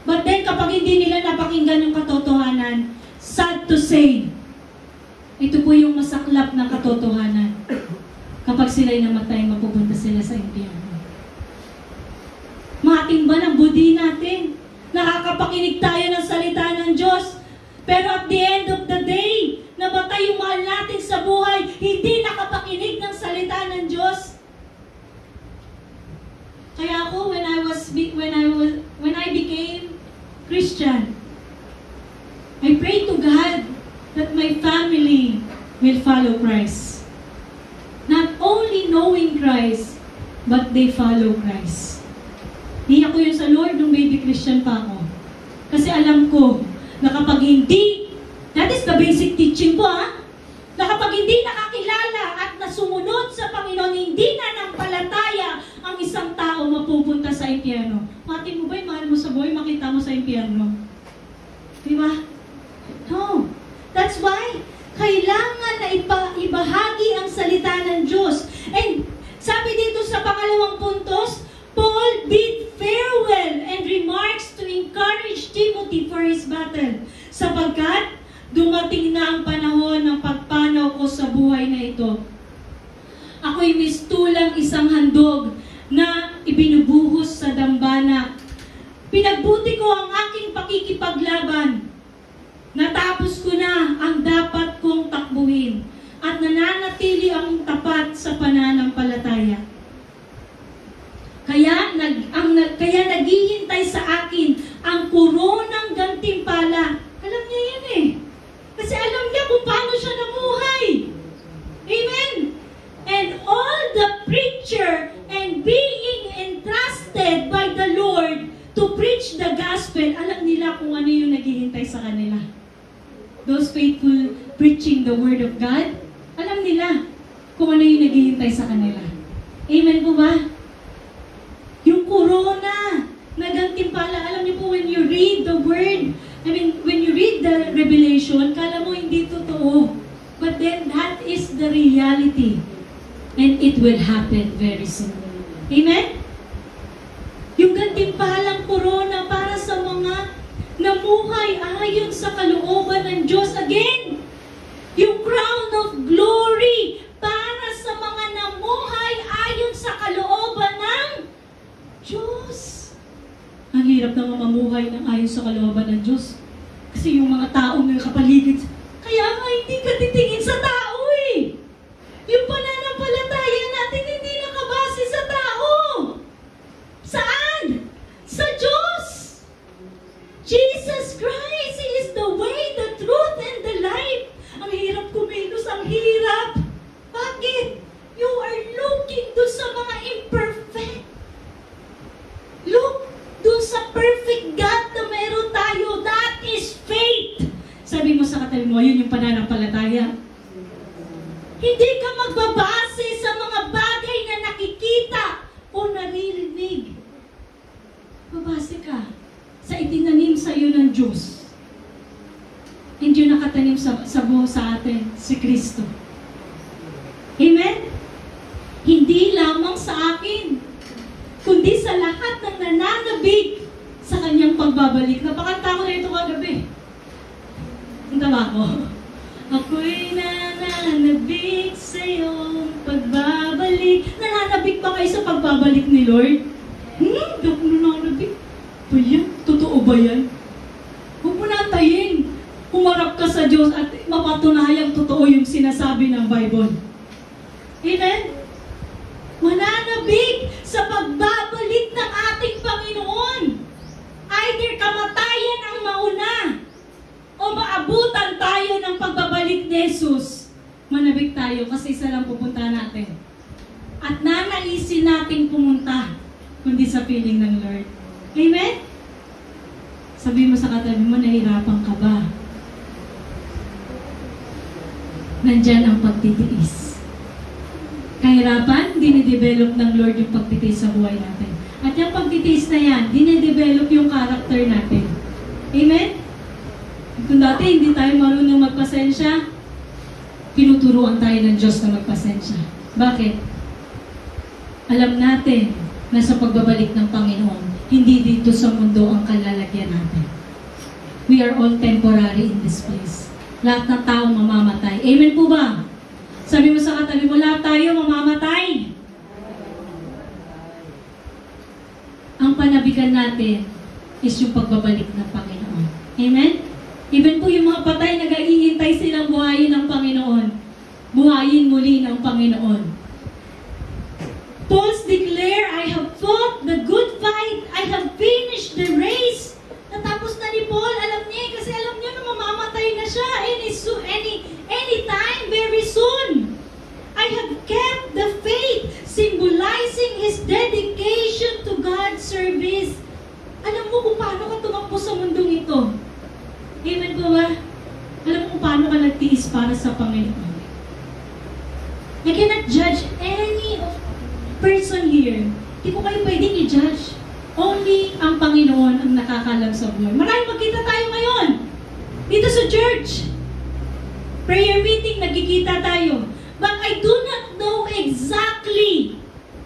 But then, kapag hindi nila napakinggan yung katotohanan, sad to say, ito po yung masaklap na katotohanan. Kapag sila'y namatay, mapupunta sila sa impyerno. Matimba ng budi natin. Nakakapakinig tayo ng salita ng Diyos. Pero at the end of the day, namatay yung mahal natin sa buhay, hindi nakapakinig ng salita ng Diyos. Kaya ako, when I became Christian, I prayed to God that my family will follow Christ. Not only knowing Christ, but they follow Christ. Hiya ko yun sa Lord nung baby Christian pa ako. Kasi alam ko na kapag hindi, that is the basic teaching ko na kapag hindi nakakilala at nasumunod sa Panginoon, hindi na nampalataya ang isang tao mapupunta sa impyerno. Mati mo ba yung mahal mo sa buhay, makita mo sa impyerno? Di ba? No. That's why, kailangan na ibahagi ang salita ng Diyos. And sabi dito sa pangalawang puntos, Paul bid farewell and remarks to encourage Timothy for his battle. Sapagkat dumating na ang panahon ng pagpanaw ko sa buhay na ito. Ako'y mistulang isang handog na ibinubuhos sa dambana. Pinagbuti ko ang aking pakikipaglaban. Natapos ko na ang dapat kong takbuhin at nananatili ang tapat sa pananampalataya. Kaya naghihintay sa akin ang koronang gantimpala. Alam niya yan eh. Kasi alam niya kung paano siya namuhay. Amen? And all the preacher and being entrusted by the Lord to preach the gospel, alam nila kung ano yung naghihintay sa kanila. Those faithful preaching the word of God, alam nila kung ano yung naghihintay sa kanila. Amen po ba? Yung corona na gantimpala, alam niyo po when you read the word, when you read the Revelation, kala mo hindi totoo. But then that is the reality. And it will happen very soon. Amen? Yung gantimpalang corona para sa mga namuhay ayon sa kalooban ng Diyos. Again, yung crown of glory para sa mga namuhay ayon sa kalooban ng Diyos. Ang hirap na mamuhay ng ayon sa kalooban ng Diyos. Kasi yung mga taong nakapaligid, kaya nga hindi ka titingin sa tao eh. Yung pananampalataya natin hindi nakabase sa tao. Saan? Sa Diyos. Jesus Christ, He is the way, the truth, and the life. Ang hirap kumilos, ang hirap. Bakit? You are looking to sa mga imperfect. Look doon sa perfect God na meron tayo. That is faith. Sabi mo sa katabi mo, yun yung pananampalataya. Hindi ka magbabase sa mga bagay na nakikita o naririnig. Babase ka sa itinanim sa iyo ng Diyos. Hindi yun nakatanim sa buho sa atin, si Kristo. Amen? Hindi lamang sa akin, kundi sa lahat ng nananabig sa kanyang pagbabalik. Napakanta ko na ito kagabi. Ang tama ko. Ako'y nananabig sa iyong pagbabalik. Nananabig ba kayo sa pagbabalik ni Lord? Di ako nananabig. Ba yan? Totoo ba yan? Huwag mo natayin. Humarap ka sa Diyos at mapatunayang totoo yung sinasabi ng Bible. Amen? Mananabig sa pagbabalik ng ating Panginoon. Either kamatayan ang mauna o maabutan tayo ng pagbabalik ni Jesus. Manabig tayo kasi isa lang pupunta natin. At nanaisin nating pumunta kundi sa piling ng Lord. Amen? Sabi mo sa katabi mo, nahirapan ka ba? Nandyan ang pagtitiis. Kahirapan, dinidevelop ng Lord yung pagtitiis sa buhay natin. At yung pagtitiis na yan, dinidevelop yung character natin. Amen? Kung dati hindi tayo marunong magpasensya, tinuturuan tayo ng Diyos na magpasensya. Bakit? Alam natin na sa pagbabalik ng Panginoon, hindi dito sa mundo ang kalalagyan natin. We are all temporary in this place. Lahat ng tao mamamatay. Amen po ba? Sabi mo sa katabi mo, lahat tayo mamamatay. Ang panabigan natin is yung pagbabalik ng Panginoon. Amen? Even po yung mga patay, nag-iintay silang buhayin ng Panginoon. Buhayin muli ng Panginoon. Paul's declare, I have fought the good fight. I have finished the race. Natapos na ni Paul. Alam niya, kasi alam niya na mamamatay na siya anytime, very soon. I have kept the faith, symbolizing his dedication to God's service. Alam mo kung paano ka tumakbo sa mundong ito. Amen po ba? Alam mo kung paano ka nagtiis para sa Panginoon. I cannot judge any person here. Hindi ko kayo pwedeng i-judge. Only ang Panginoon ang nakakalam sa buhay. Maraming magkita tayo ngayon. Dito sa church. Prayer meeting, nagkikita tayo. But I do not know exactly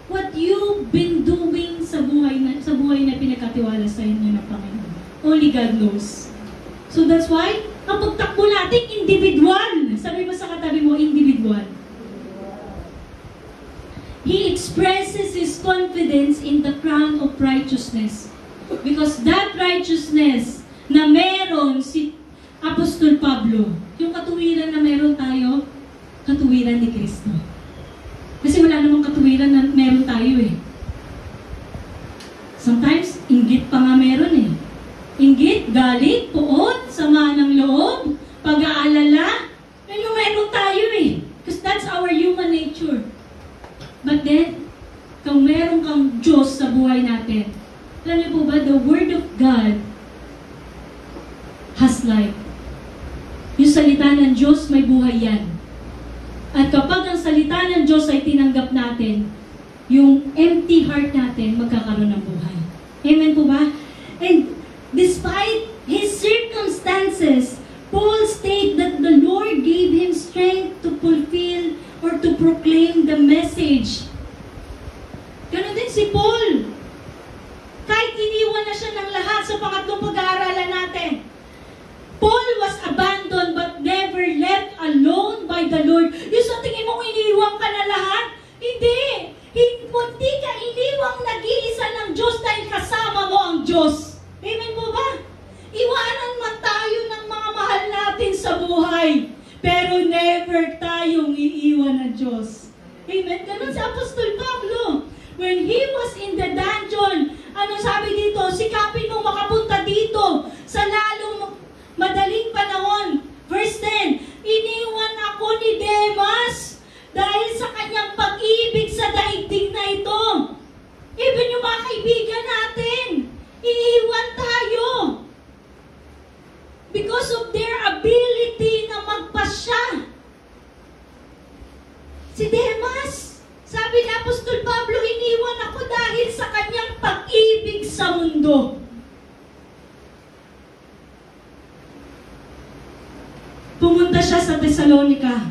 what you've been doing sa buhay na pinagkatiwala sa inyo ng Panginoon. Only God knows. So that's why, ang pagtakbo natin, individual. Sabi mo sa katabi mo, individual. He expresses his confidence in the crown of righteousness. Because that righteousness na meron si Apostol Pablo, yung katuwiran na meron tayo, katuwiran ni Kristo. Kasi wala namang katuwiran na meron tayo eh. Sometimes, inggit pa nga meron eh. Inggit, galit, puot, sama ng loob, pag-aalala, ano meron tayo eh. Because that's our human nature. But then, kung meron kang Diyos sa buhay natin, alam niyo po ba, the Word of God has life. Yung salita ng Diyos, may buhay yan. At kapag ang salita ng Diyos ay tinanggap natin, yung empty heart natin magkakaroon ng buhay. Amen po ba? And despite his circumstances, Paul stated that the Lord gave him strength to fulfill or to proclaim the message. Ganon din si Paul. Kahit iniwan na siya ng lahat sa pangatlong pag-aaralan natin, Paul was abandoned but never left alone by the Lord. Yung sa tingin mong iniwan ka na lahat, hindi. Hindi ka iniwang nag-iisa ng Diyos dahil kasama mo ang Diyos. Amen po ba? Iwanan man tayo ng mga mahal natin sa buhay, pero never tayong iiwan ng Diyos. Amen? Ganun si Apostol Pablo. When he was in the dungeon, ano sabi dito? Sikapin mo makapunta dito sa lalong madaling panahon. Verse 10, iniwan ako ni Demas dahil sa kanyang pag-ibig sa daigdig na ito. Even yung mga kaibigan natin, iiwan tayo. Because of their ability na magpasya. Si Demas, sabi ni Apostol Pablo, iniwan ako dahil sa kanyang pag-ibig sa mundo. Pumunta siya sa Thessalonica.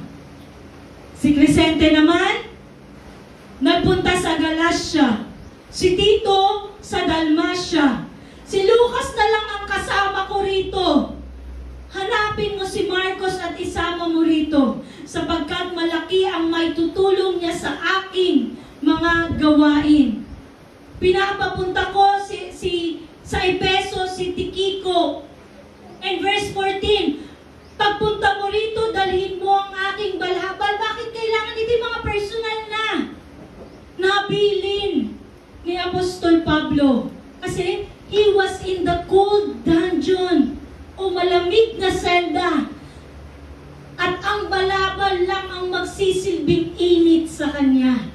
Si Crescente naman, nagpunta sa Galacia. Si Tito sa Dalmatia. Si Lucas na lang ang kasama ko rito. Hanapin mo si Marcos at isama mo rito, sapagkat malaki ang may tutulong niya sa aking mga gawain. Pinapapunta ko sa Efeso si Tikiko. And verse 14, pagpunta mo rito, dalhin mo ang aking balhabal. Bakit kailangan ito mga personal na nabilin ni Apostol Pablo? Kasi he was in the cold dungeon o malamig na selda. At ang balabal lang ang magsisilbing init sa kanya,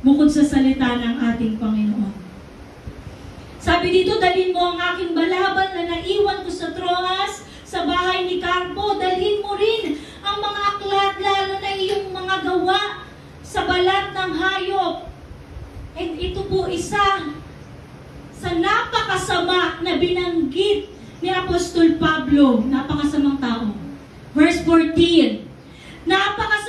bukod sa salita ng ating Panginoon. Sabi dito, dalhin mo ang aking balabal na naiwan ko sa Troas, sa bahay ni Carpo. Dalhin mo rin ang mga aklat, lalo na iyong mga gawa sa balat ng hayop. And ito po isa sa napakasama na binanggit ni Apostol Pablo. Napakasamang tao. Verse 14, napakasama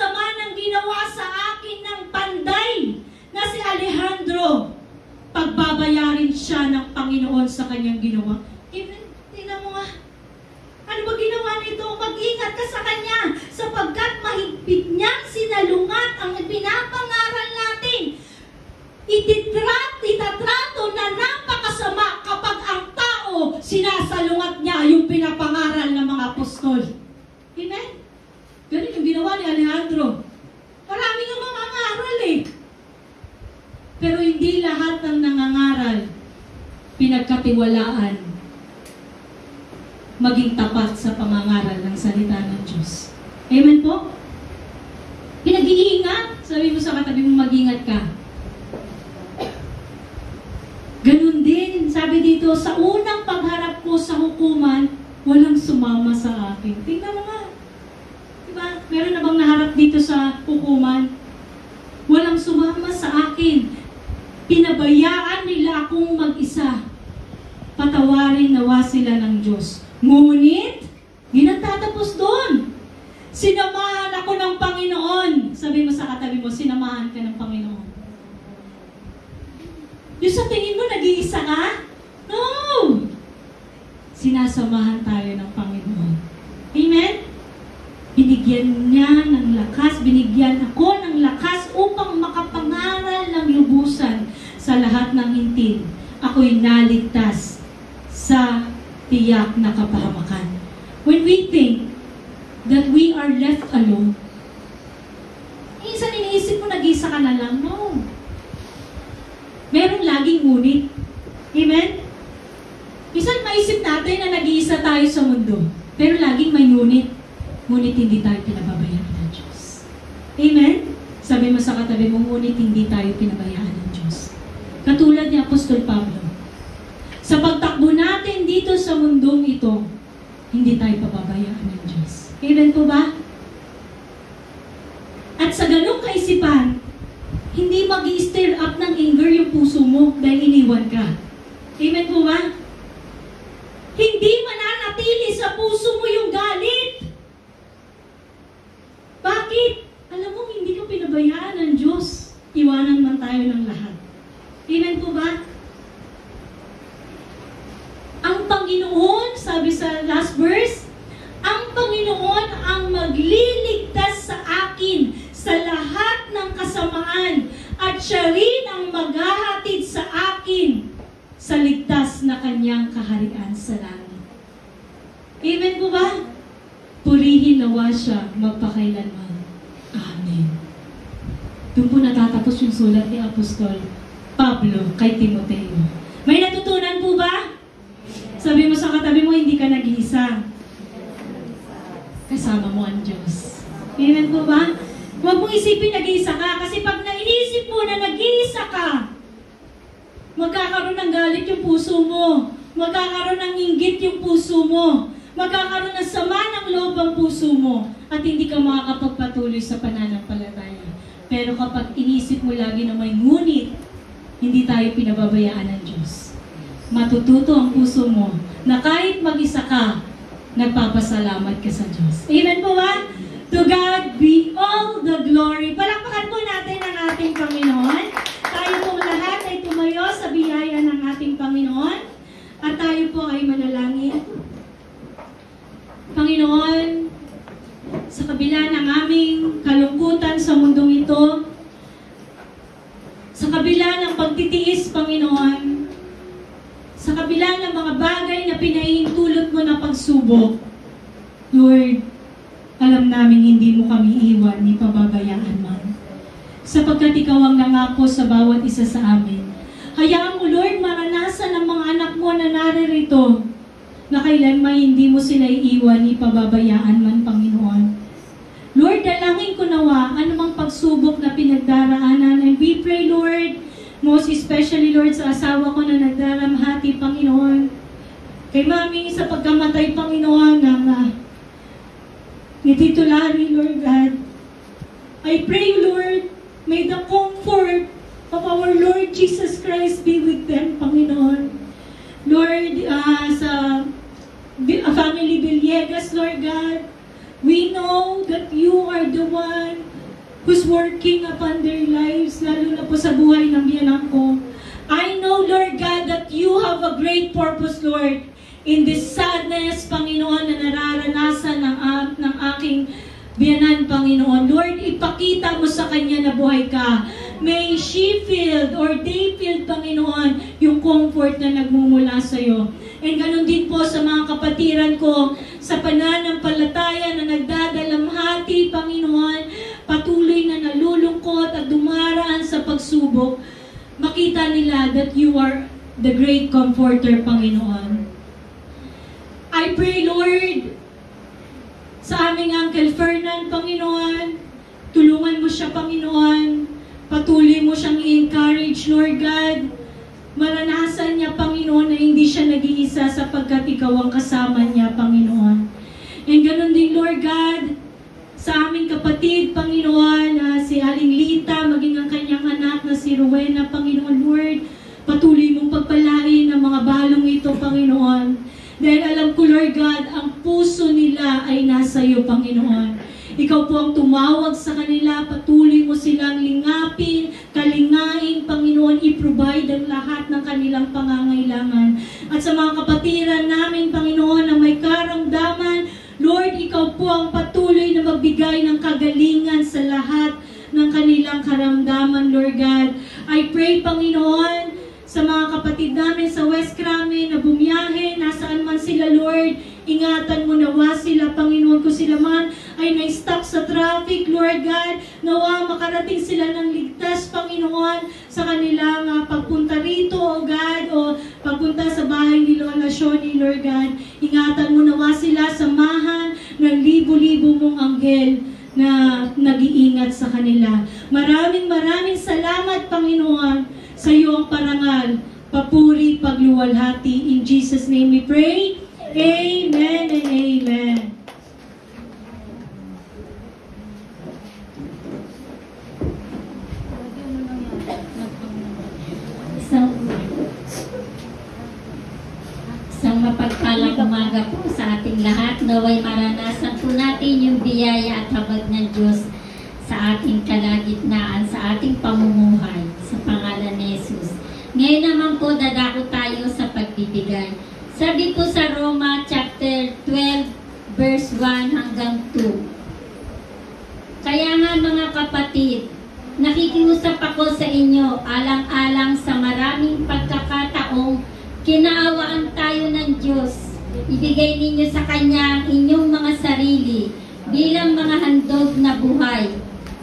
babayarin siya ng Panginoon sa kanyang ginawa. Tingnan mo nga. Ano ba ginawa nito? Mag-ingat ka sa kanya sapagkat mahigpit niyang sinalungat ang pinapangaral natin. Itatrato na napakasama kapag ang tao sinasalungat niya yung pinapangaral ng mga apostol. Amen? Ganun yung ginawa ni Alejandro. Marami nga mga nangaral eh. Pero hindi lahat ng nangangaral pinagkatiwalaan maging tapat sa pangangaral ng salita ng Diyos. Amen po? Pinag-iingat. Sabi mo sa katabi mo, mag-ingat ka. Ganun din, sabi dito, sa unang pagharap ko sa hukuman, walang sumama sa akin. Tingnan mo nga. Diba? Meron na bang naharap dito sa hukuman? Walang sumama sa akin. Pinabayaan nila akong mag-isa. Patawarin nawa sila ng Diyos. Ngunit, di nagtatapos doon. Sinamahan ako ng Panginoon. Sabi mo sa katabi mo, sinamahan ka ng Panginoon. Yung sa tingin mo, nag-iisa ka? No! Sinasamahan tayo ng Panginoon. Amen? Binigyan niya ng lakas, binigyan ako ng lakas upang makapangaral ng lubusan sa lahat ng hintil. Ako'y naligtas sa tiyak na kapahamakan. When we think that we are left alone, minsan iniisip mo, nag-isa ka na lang. No. Merong laging ngunit. Amen? Minsan maisip natin na nag-iisa tayo sa mundo. Pero laging may ngunit. Ngunit hindi tayo pinababayaan ng Diyos. Amen? Sabi mo sa katabi mo, ngunit hindi tayo pinabayaan ng Diyos. Katulad ni Apostol Pablo. Sa pagtakbo natin dito sa mundong ito, hindi tayo pababayaan ng Diyos. Amen po ba? At sa ganung kaisipan, hindi mag-i-stir up ng anger yung puso mo dahil iniwan ka. Amen po ba? Hindi mananatili sa puso mo yung galit. Bakit? Alam mo, hindi ka pinabayaan ng Diyos. Iwanan man tayo ng lahat. Amen po ba? Ang Panginoon, sabi sa last verse, ang Panginoon ang magliligtas sa akin sa lahat ng kasamaan at siya rin ang maghahatid sa akin sa ligtas na kanyang kaharian sa langit. Amen po ba? Purihin nawa siya magpakailanman. Amen. Doon po natatapos yung sulat ni Apostol Pablo kay Timoteo. May natutunan po ba? Sabi mo sa katabi mo, hindi ka nag-iisa. Kasama mo ang Diyos. Amen po ba? Huwag mong isipin nag-iisa ka. Kasi pag nainisip mo na nag-iisa ka, magkakaroon ng galit yung puso mo. Magkakaroon ng inggit yung puso mo. Magkakaroon ng sama ng loob ang puso mo. At hindi ka makakapagpatuloy sa pananampalataya. Pero kapag inisip mo lagi na may ngunit, hindi tayo pinababayaan ng Diyos. Matututo ang puso mo na kahit mag-isa ka, nagpapasalamat ka sa Diyos. Amen po ba? To God be all the glory. Palakpakan po natin ang ating Panginoon. Tayo pong lahat ay tumayo sa biyaya ng ating Panginoon. At tayo po ay manalangin. Panginoon, sa kabila ng aming kalungkutan sa mundong ito, sa kabila ng pagtitiis, Panginoon, sa kabila ng mga bagay na pinahihintulot mo na pagsubok, Lord, alam namin hindi mo kami iwan ni pababayaan man. Sapagkat ikaw ang nangako sa bawat isa sa amin. Hayaan mo, Lord, maranasan ng mga anak mo na naririto na kailanman hindi mo sila iiwan ni pababayaan man, Panginoon. Lord, dalangin ko nawa anumang pagsubok na pinagdaraanan. And we pray, Lord, most especially, Lord, sa asawa ko na nagdaramhati, Panginoon. Kay Mami, sa pagkamatay, Panginoon, ni Tito Larry, Lord God. I pray, Lord, may the comfort of our Lord Jesus Christ be with them, Panginoon. Lord, sa family Villegas, Lord God, we know that you are the one who's working upon their lives, lalo na po sa buhay ng biyanan ko. I know, Lord God, that you have a great purpose, Lord, in this sadness, Panginoon, na nararanasan ng aking biyanan, Panginoon. Lord, ipakita mo sa kanya na buhay ka. May she feel or they feel, Panginoon, yung comfort na nagmumula sa iyo. And ganun din po sa mga kapatiran ko sa pananampalataya na nagdadalamhati, Panginoon, patuloy na nalulungkot at dumaraan sa pagsubok. Makita nila that you are the great comforter, Panginoon. I pray, Lord, sa aming Uncle Fernan, Panginoon, tulungan mo siya, Panginoon. Patuloy mo siyang i-encourage, Lord God. Maranasan niya, Panginoon, na hindi siya nag-iisa sapagkat ikaw ang kasama niya, Panginoon. And ganun din, Lord God, sa aming kapatid, Panginoon, si Aling Lita, maging ang kanyang anak na si Rowena, Panginoon, Lord, patuloy mong pagpalain ang mga balong ito, Panginoon. Dahil alam ko, Lord God, ang puso nila ay nasa iyo, Panginoon. Ikaw po ang tumawag sa kanila, patuloy mo silang lingapin, kalingain, Panginoon, i-provide ang lahat ng kanilang pangangailangan. At sa mga kapatiran namin, Panginoon, na may karamdaman, Lord, ikaw po ang patuloy na magbigay ng kagalingan sa lahat ng kanilang karamdaman, Lord God. I pray, Panginoon, sa mga kapatid namin sa West Crame na bumiyahe, nasaan man sila, Lord, ingatan mo nawa sila, Panginoon, kung sila man ay na-stuck sa traffic, Lord God, nawa makarating sila ng ligtas, Panginoon, sa kanilang pagpunta rito, O God, o pagpunta sa bahay ni Lola Shoni, Lord God. Ingatan mo nawa sila, samahan ng libo-libo mong anghel na nag-iingat sa kanila. Maraming salamat, Panginoon, sa iyo ang parangal, papuri, pagluwalhati. In Jesus' name we pray. Amen and amen. Isang mapagpalang umaga po sa ating lahat. Naway maranasan po natin yung biyaya at habag ng Diyos sa ating kalagitnaan, sa ating pamumuhay, sa pangalan ni Jesus. Ngayon naman po, dadako tayo sa pagbibigay. Sabi po sa Roma chapter 12, verse 1 hanggang 2. Kaya nga mga kapatid, nakikiusap ako sa inyo, alang-alang sa maraming pagkakataong kinaawaan tayo ng Diyos. Ibigay ninyo sa Kanya ang inyong mga sarili bilang mga handog na buhay,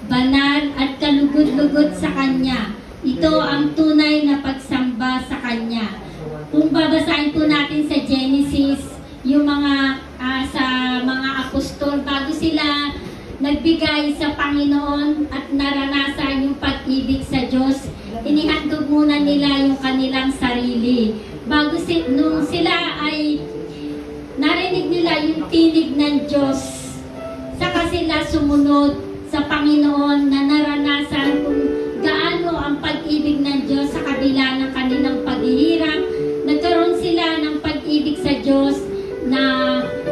banal at kalugod-lugod sa Kanya. Ito ang tunay na pagsamba sa Kanya. Kung babasahin po natin sa Genesis, yung sa mga apostol, bago sila nagbigay sa Panginoon at naranasan yung pag-ibig sa Diyos, inihandog muna nila yung kanilang sarili. Bago nung sila ay narinig nila yung tinig ng Diyos, saka sila sumunod sa Panginoon na naranasan kung gaano ang pag-ibig ng Diyos sa kabila ng kanilang paghihirap. Nagkaroon sila ng pag-ibig sa Diyos na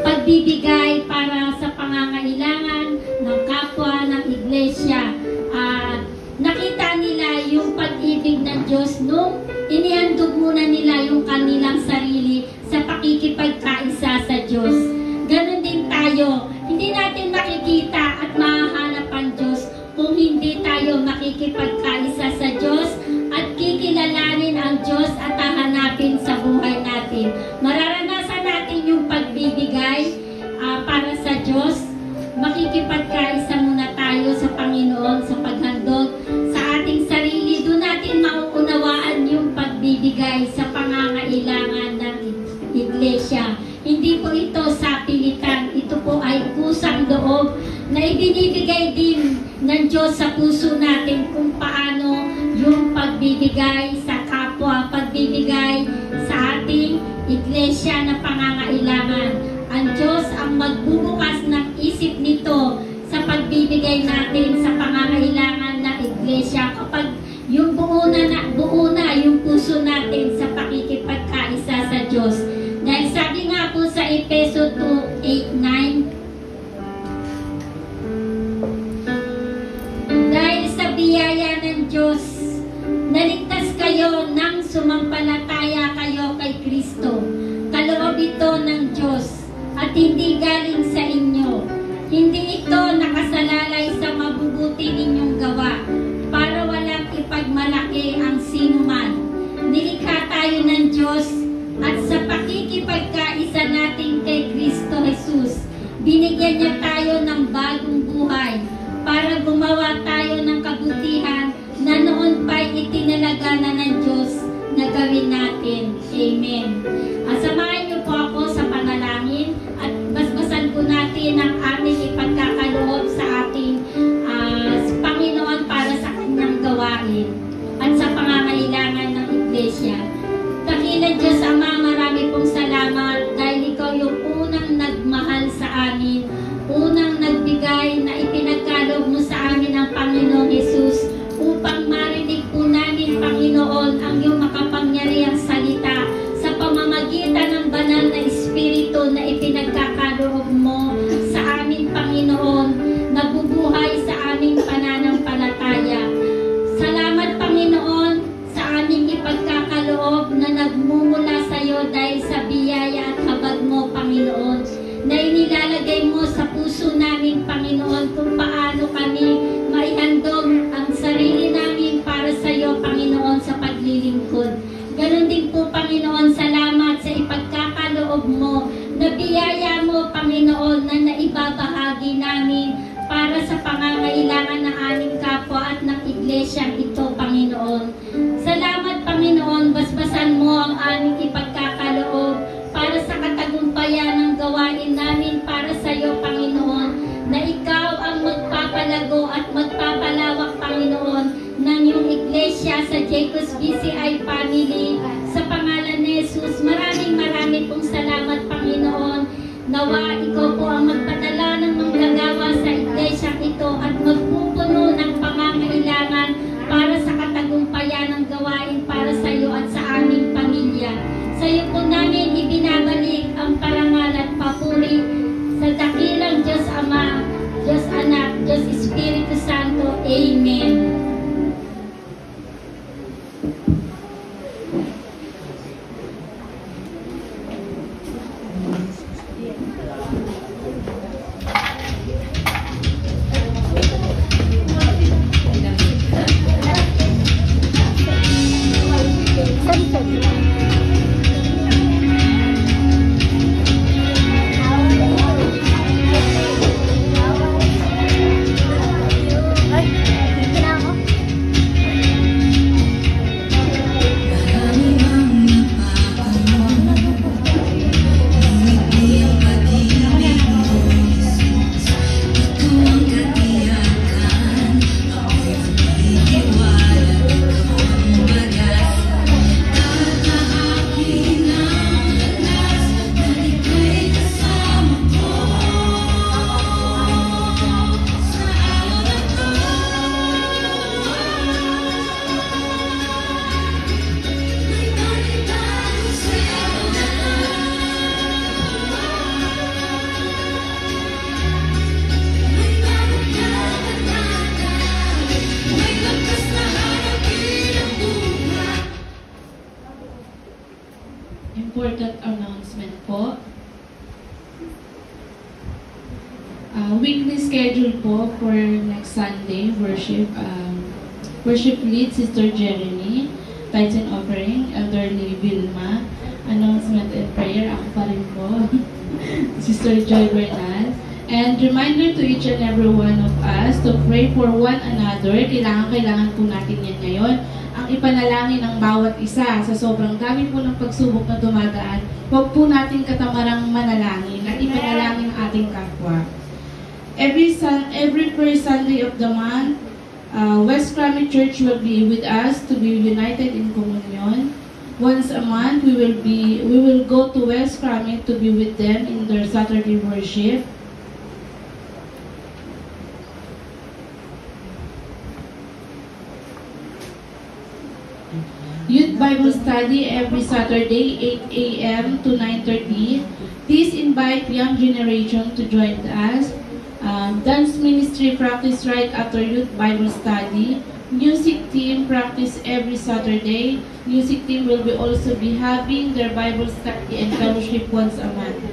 pagbibigay para sa pangangailangan ng kapwa, ng iglesia. Nakita nila yung pag-ibig ng Diyos nung inihandog muna nila yung kanilang sarili sa pakikipagkaisa sa Diyos. Ganon din tayo. Hindi natin makikita at mahahanap ang Diyos kung hindi tayo makikipagkaisa sa Diyos at kikilalanin ang Diyos at hahanapin sa buhay natin. Mararanasan natin yung pagbibigay para sa Diyos. Makikipagkaisa muna tayo sa Panginoon sa paghandog sa ating sarili. Doon natin mauunawaan yung pagbibigay sa pangangailangan ng iglesia. Hindi po ito sa pilitan. Ito po ay kusang loob na ibinibigay din ng Diyos sa puso natin kung paano yung pagbibigay sa kapwa, pagbibigay sa ating iglesia na pangangailangan. Ang Diyos ang magbubukas ng isip nito sa pagbibigay natin sa pangangailangan ng iglesia kapag yung buo na yung puso natin sa pakikipagkaisa sa Diyos. Dahil sabi nga po sa Efeso 2:8-9, dahil sa biyaya ng Diyos, naligtas kayo ng sumampalataya kayo kay Kristo. Kaloob ito ng Diyos at hindi galing sa inyo. Hindi ito nakasalalay sa mabubuti ninyong gawa para walang ipagmalaki ang sinuman. Nilikha tayo ng Diyos at sa pakikipagkaisa natin kay Kristo Jesus, binigyan niya tayo ng bagong buhay para gumawa tayo ng kabutihan na noon pa'y itinalaga na ng Diyos na gawin natin. Amen. Samahan niyo po ako sa panalangin at basbasan po natin ang aming ipagkakaloob sa ating Panginoon para sa kanyang gawain at sa pangangailangan ng Iglesia. Dakilang Diyos Ama, marami pong salamat dahil Ikaw yung unang nagmahal sa amin, unang nagbigay na ipinagkaloob mo sa amin ang Panginoong Jesus upang marinig po namin, Panginoon, ang iyong makapangyarihang salita sa pamamagitan ng banal na Espiritu na ipinagkakaloob mo sa amin, Panginoon, nabubuhay sa aming pananampalataya. Salamat, Panginoon, sa aming ipagkakaloob na nagmumula sa iyo dahil sa biyaya at habag mo, Panginoon, na inilalagay mo sa puso namin, Panginoon, kung paano kami maihandog ang sarili namin para sa iyo, Panginoon, sa paglilingkod. Ganon din po, Panginoon, salamat sa ipagkakaloob mo na biyaya mo, Panginoon, na naibabahagi namin para sa pangangailangan ng aming kapwa at ng iglesia ito, Panginoon. Salamat, Panginoon, basbasan mo ang aming ipagkakaloob para sa katagumpayan ng gawain namin para sa iyo, Panginoon, na ikaw ang magpapalago at magpapalawak, Panginoon, ng iyong iglesia sa Jacob's BCI family. Sa pangalan ni Jesus, maraming pong salamat, Panginoon. Nawa, ikaw po ang magpadala ng manggagawa sa iglesia ito at magpupuno ng pangangailangan para sa katagumpayan ng gawain para sa iyo at sa aming pamilya. Sa iyo po namin ibinabalik ang parangal at papuri sa dakilang Diyos Ama, Diyos Anak, Diyos Espiritu Santo. Amen. Important announcement po. Weekly schedule po for next Sunday worship. Worship lead Sister Jeremy, tithes and offering Elderly Vilma, announcement and prayer ako pa rin po. Sister Joy Bernal. And reminder to each and every one of us to pray for one another. Kailangan po natin yan ngayon. Ang ipanalangin ng bawat isa sa sobrang dami po ng pagsubok na dumadaan, huwag po natin katamarang manalangin at ipanalangin ang ating kapwa. Every first Sunday of the month, West Crammy Church will be with us to be united in communion. Once a month, we will go to West Crammy to be with them in their Saturday worship. Youth Bible Study every Saturday, 8 a.m. to 9:30. Please invite young generation to join us. Dance ministry practice right after Youth Bible Study. Music team practice every Saturday. Music team will also be having their Bible study and fellowship once a month.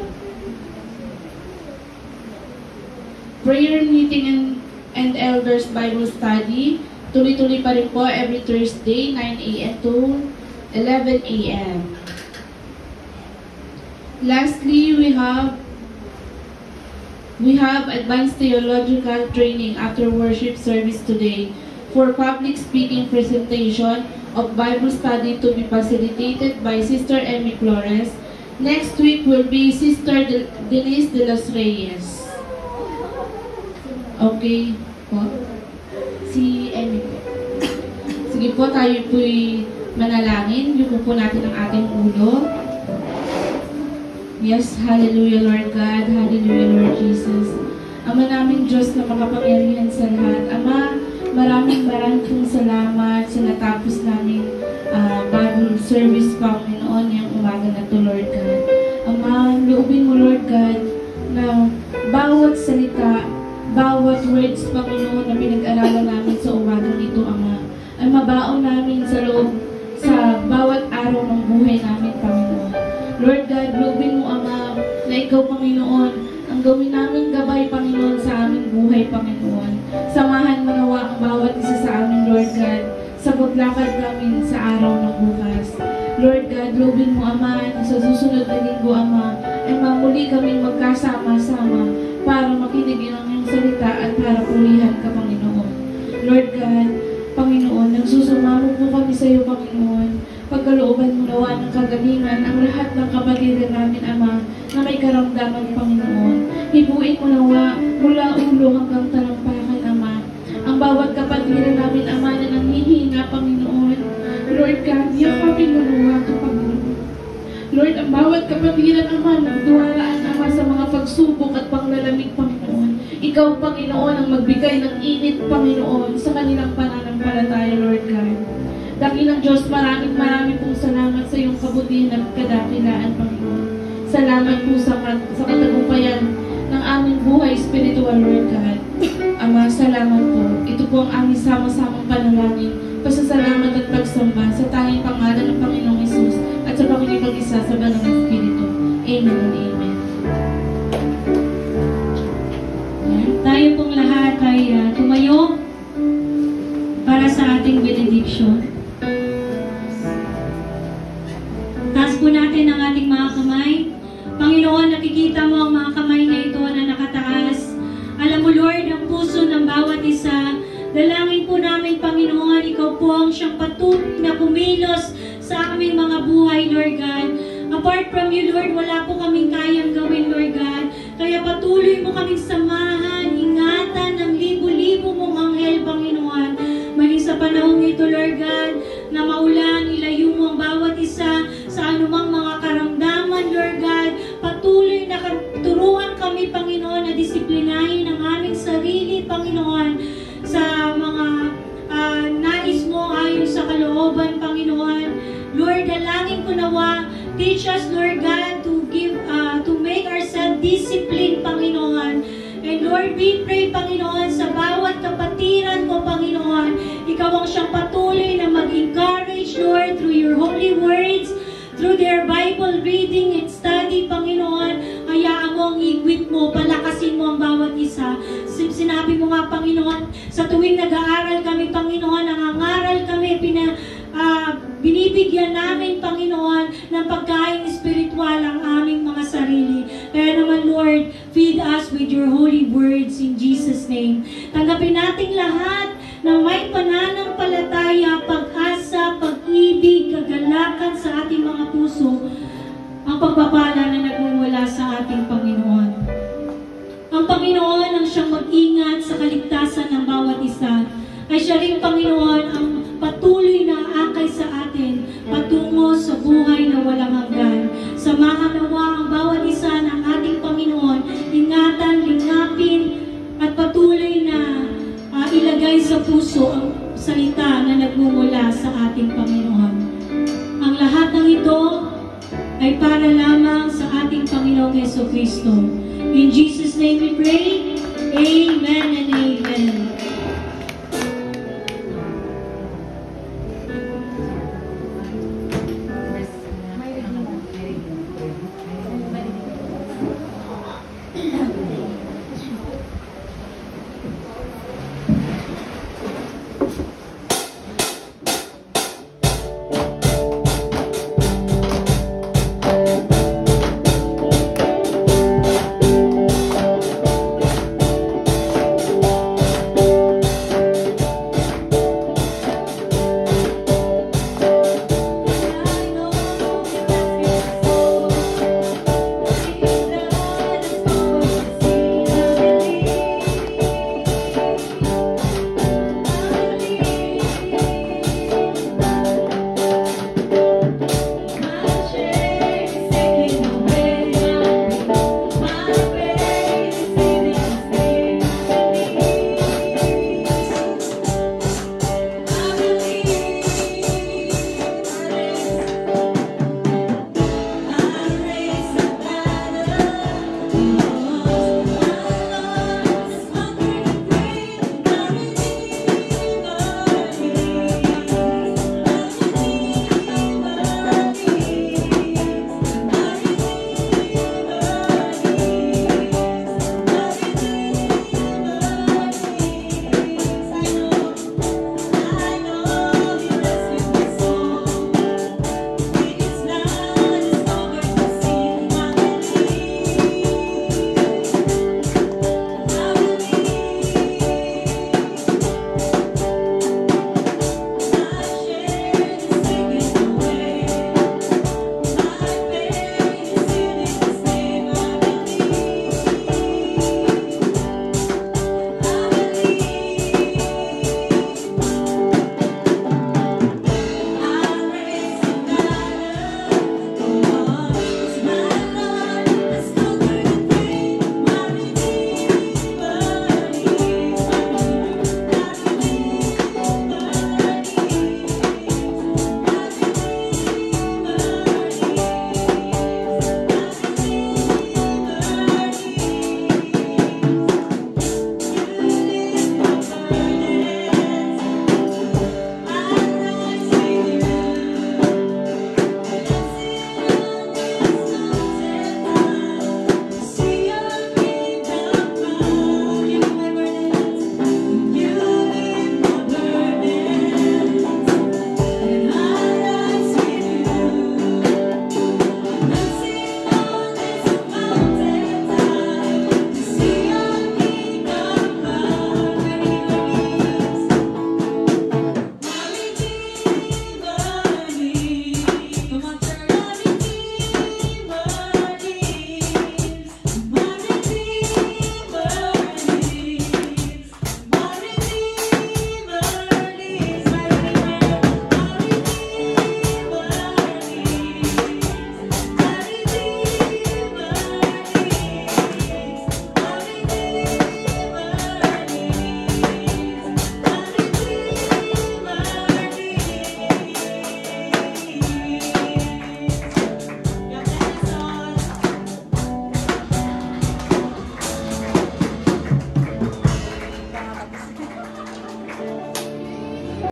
Prayer meeting and elders Bible study. Tuloy-tuloy pa rin po every Thursday, 9 a.m. to 11 a.m. Lastly, we have advanced theological training after worship service today for public speaking presentation of Bible study to be facilitated by Sister Emmy Flores. Next week will be Sister Denise de los Reyes. Okay po. Si Emmy po. Sige po, tayo po'y manalangin. Yuko po natin ang ating ulo. Yes, hallelujah Lord God, hallelujah Lord Jesus. Ama namin Diyos na makapangyarihan sa lahat. Ama, maraming pong salamat sa natapos namin Bible service, Panginoon, yung umaga na to, Lord God. Ama, loobin mo, Lord God, na bawat salita, bawat words, Panginoon, na pinag-aralan namin sa umagang ito, Ama, ay mabaon namin sa loob, sa bawat araw ng buhay namin, Panginoon. Lord God, loobin mo, Ama, na ikaw, Panginoon, ang gawin namin gabay, Panginoon, sa aming buhay, Panginoon. Samahan mo nawa ang bawat isa sa amin, Lord God, sa paglakad namin sa araw ng bukas. Lord God, loobin mo, Ama, na sa susunod na linggo, Ama, ay mamuli kaming magkasama-sama para makinig ang iyong salita at para pulihan ka, Panginoon. Lord God, Panginoon, nagsusumamo po kami sa iyo, Panginoon. Pagkalooban mo nawa ng kagalingan ang lahat ng kapatiran namin, Ama, na may karamdaman, Panginoon. Hibuin mo nawa mula ulo hanggang talampakan, Ama, ang bawat kapatiran namin, Ama, na nanghihina, Panginoon. Lord God, yakapin mo nawa ka, Panginoon. Lord, ang bawat kapatiran, Ama, nagduwalaan, Ama, sa mga pagsubok at panglalamig, Panginoon. Ikaw, Panginoon, ang magbigay ng init, Panginoon, sa kanilang pananampalataya, Lord God. Dakilang Diyos, maraming pong salamat sa iyong kabutihan at kadakilaan, Panginoon. Salamat po sa katagumpayan ng aming buhay spiritual, Lord God. Ama, salamat po. Ito po ang aming sama-samang panalangin, pasasalamat at pagsamba sa tanging pangalan ng Panginoong Hesus at sa Panginoong mag-isa sa Banal na Espiritu. Amen and Amen. Tayo pong lahat ay tumayo para sa ating benediction. Taas po natin ang ating mga kamay. Panginoon, nakikita mo ang mga kamay na ito na nakataas. Alam mo, Lord, ang puso ng bawat isa. Dalangin po namin, Panginoon, ikaw po ang siyang patuloy na kumilos sa aming mga buhay, Lord God. Apart from you, Lord, wala po kaming kayang gawin, Lord God. Kaya patuloy mo kaming samahan, ingatan ng libo-libo mong anghel, Panginoon. Maging sa panahong ito, Lord God, na maulan, ilayo mo ang bawat isa sa anumang mga karamdaman, Lord God. Patuloy na turuan kami, Panginoon, na disiplinahin ang aming sarili, Panginoon, sa mga nais mo ayon sa kalooban, Panginoon. Lord, dalangin ko nawa, teach us, Lord God, to make ourselves disciplined, Panginoon. And Lord, we pray, Panginoon, sa bawat kapatiran ko, Panginoon, ikaw ang siyang patuloy na mag-encourage, Lord, through your holy words, through their Bible reading and study, Panginoon. Hayaan mo ang equip mo, palakasin mo ang bawat isa. Sinabi mo nga, Panginoon, sa tuwing nag-aaral kami, Panginoon, nangangaral kami, binibigyan namin, Panginoon, ng pagkain espiritual ang aming mga sarili. Kaya naman, Lord, feed us with your holy words in Jesus' name. Tanggapin nating lahat na may pananampalataya, pag-asa, pag-ibig, kagalakan sa ating mga puso, ang pagpapala na nagmumula sa ating Panginoon. Ang Panginoon ang siyang mag-ingat sa kaligtasan ng bawat isa. Ay siya rin, Panginoon, ang patuloy na aakay sa atin patungo sa buhay na walang hanggan. Samahan nawa ang bawat isa ng ating Panginoon, ingatan, lingapin, at patuloy na ilagay sa puso ang salita na nagmumula sa ating Panginoon. Ang lahat ng ito ay para lamang sa ating Panginoong Jesucristo. In Jesus' name we pray. Amen and amen.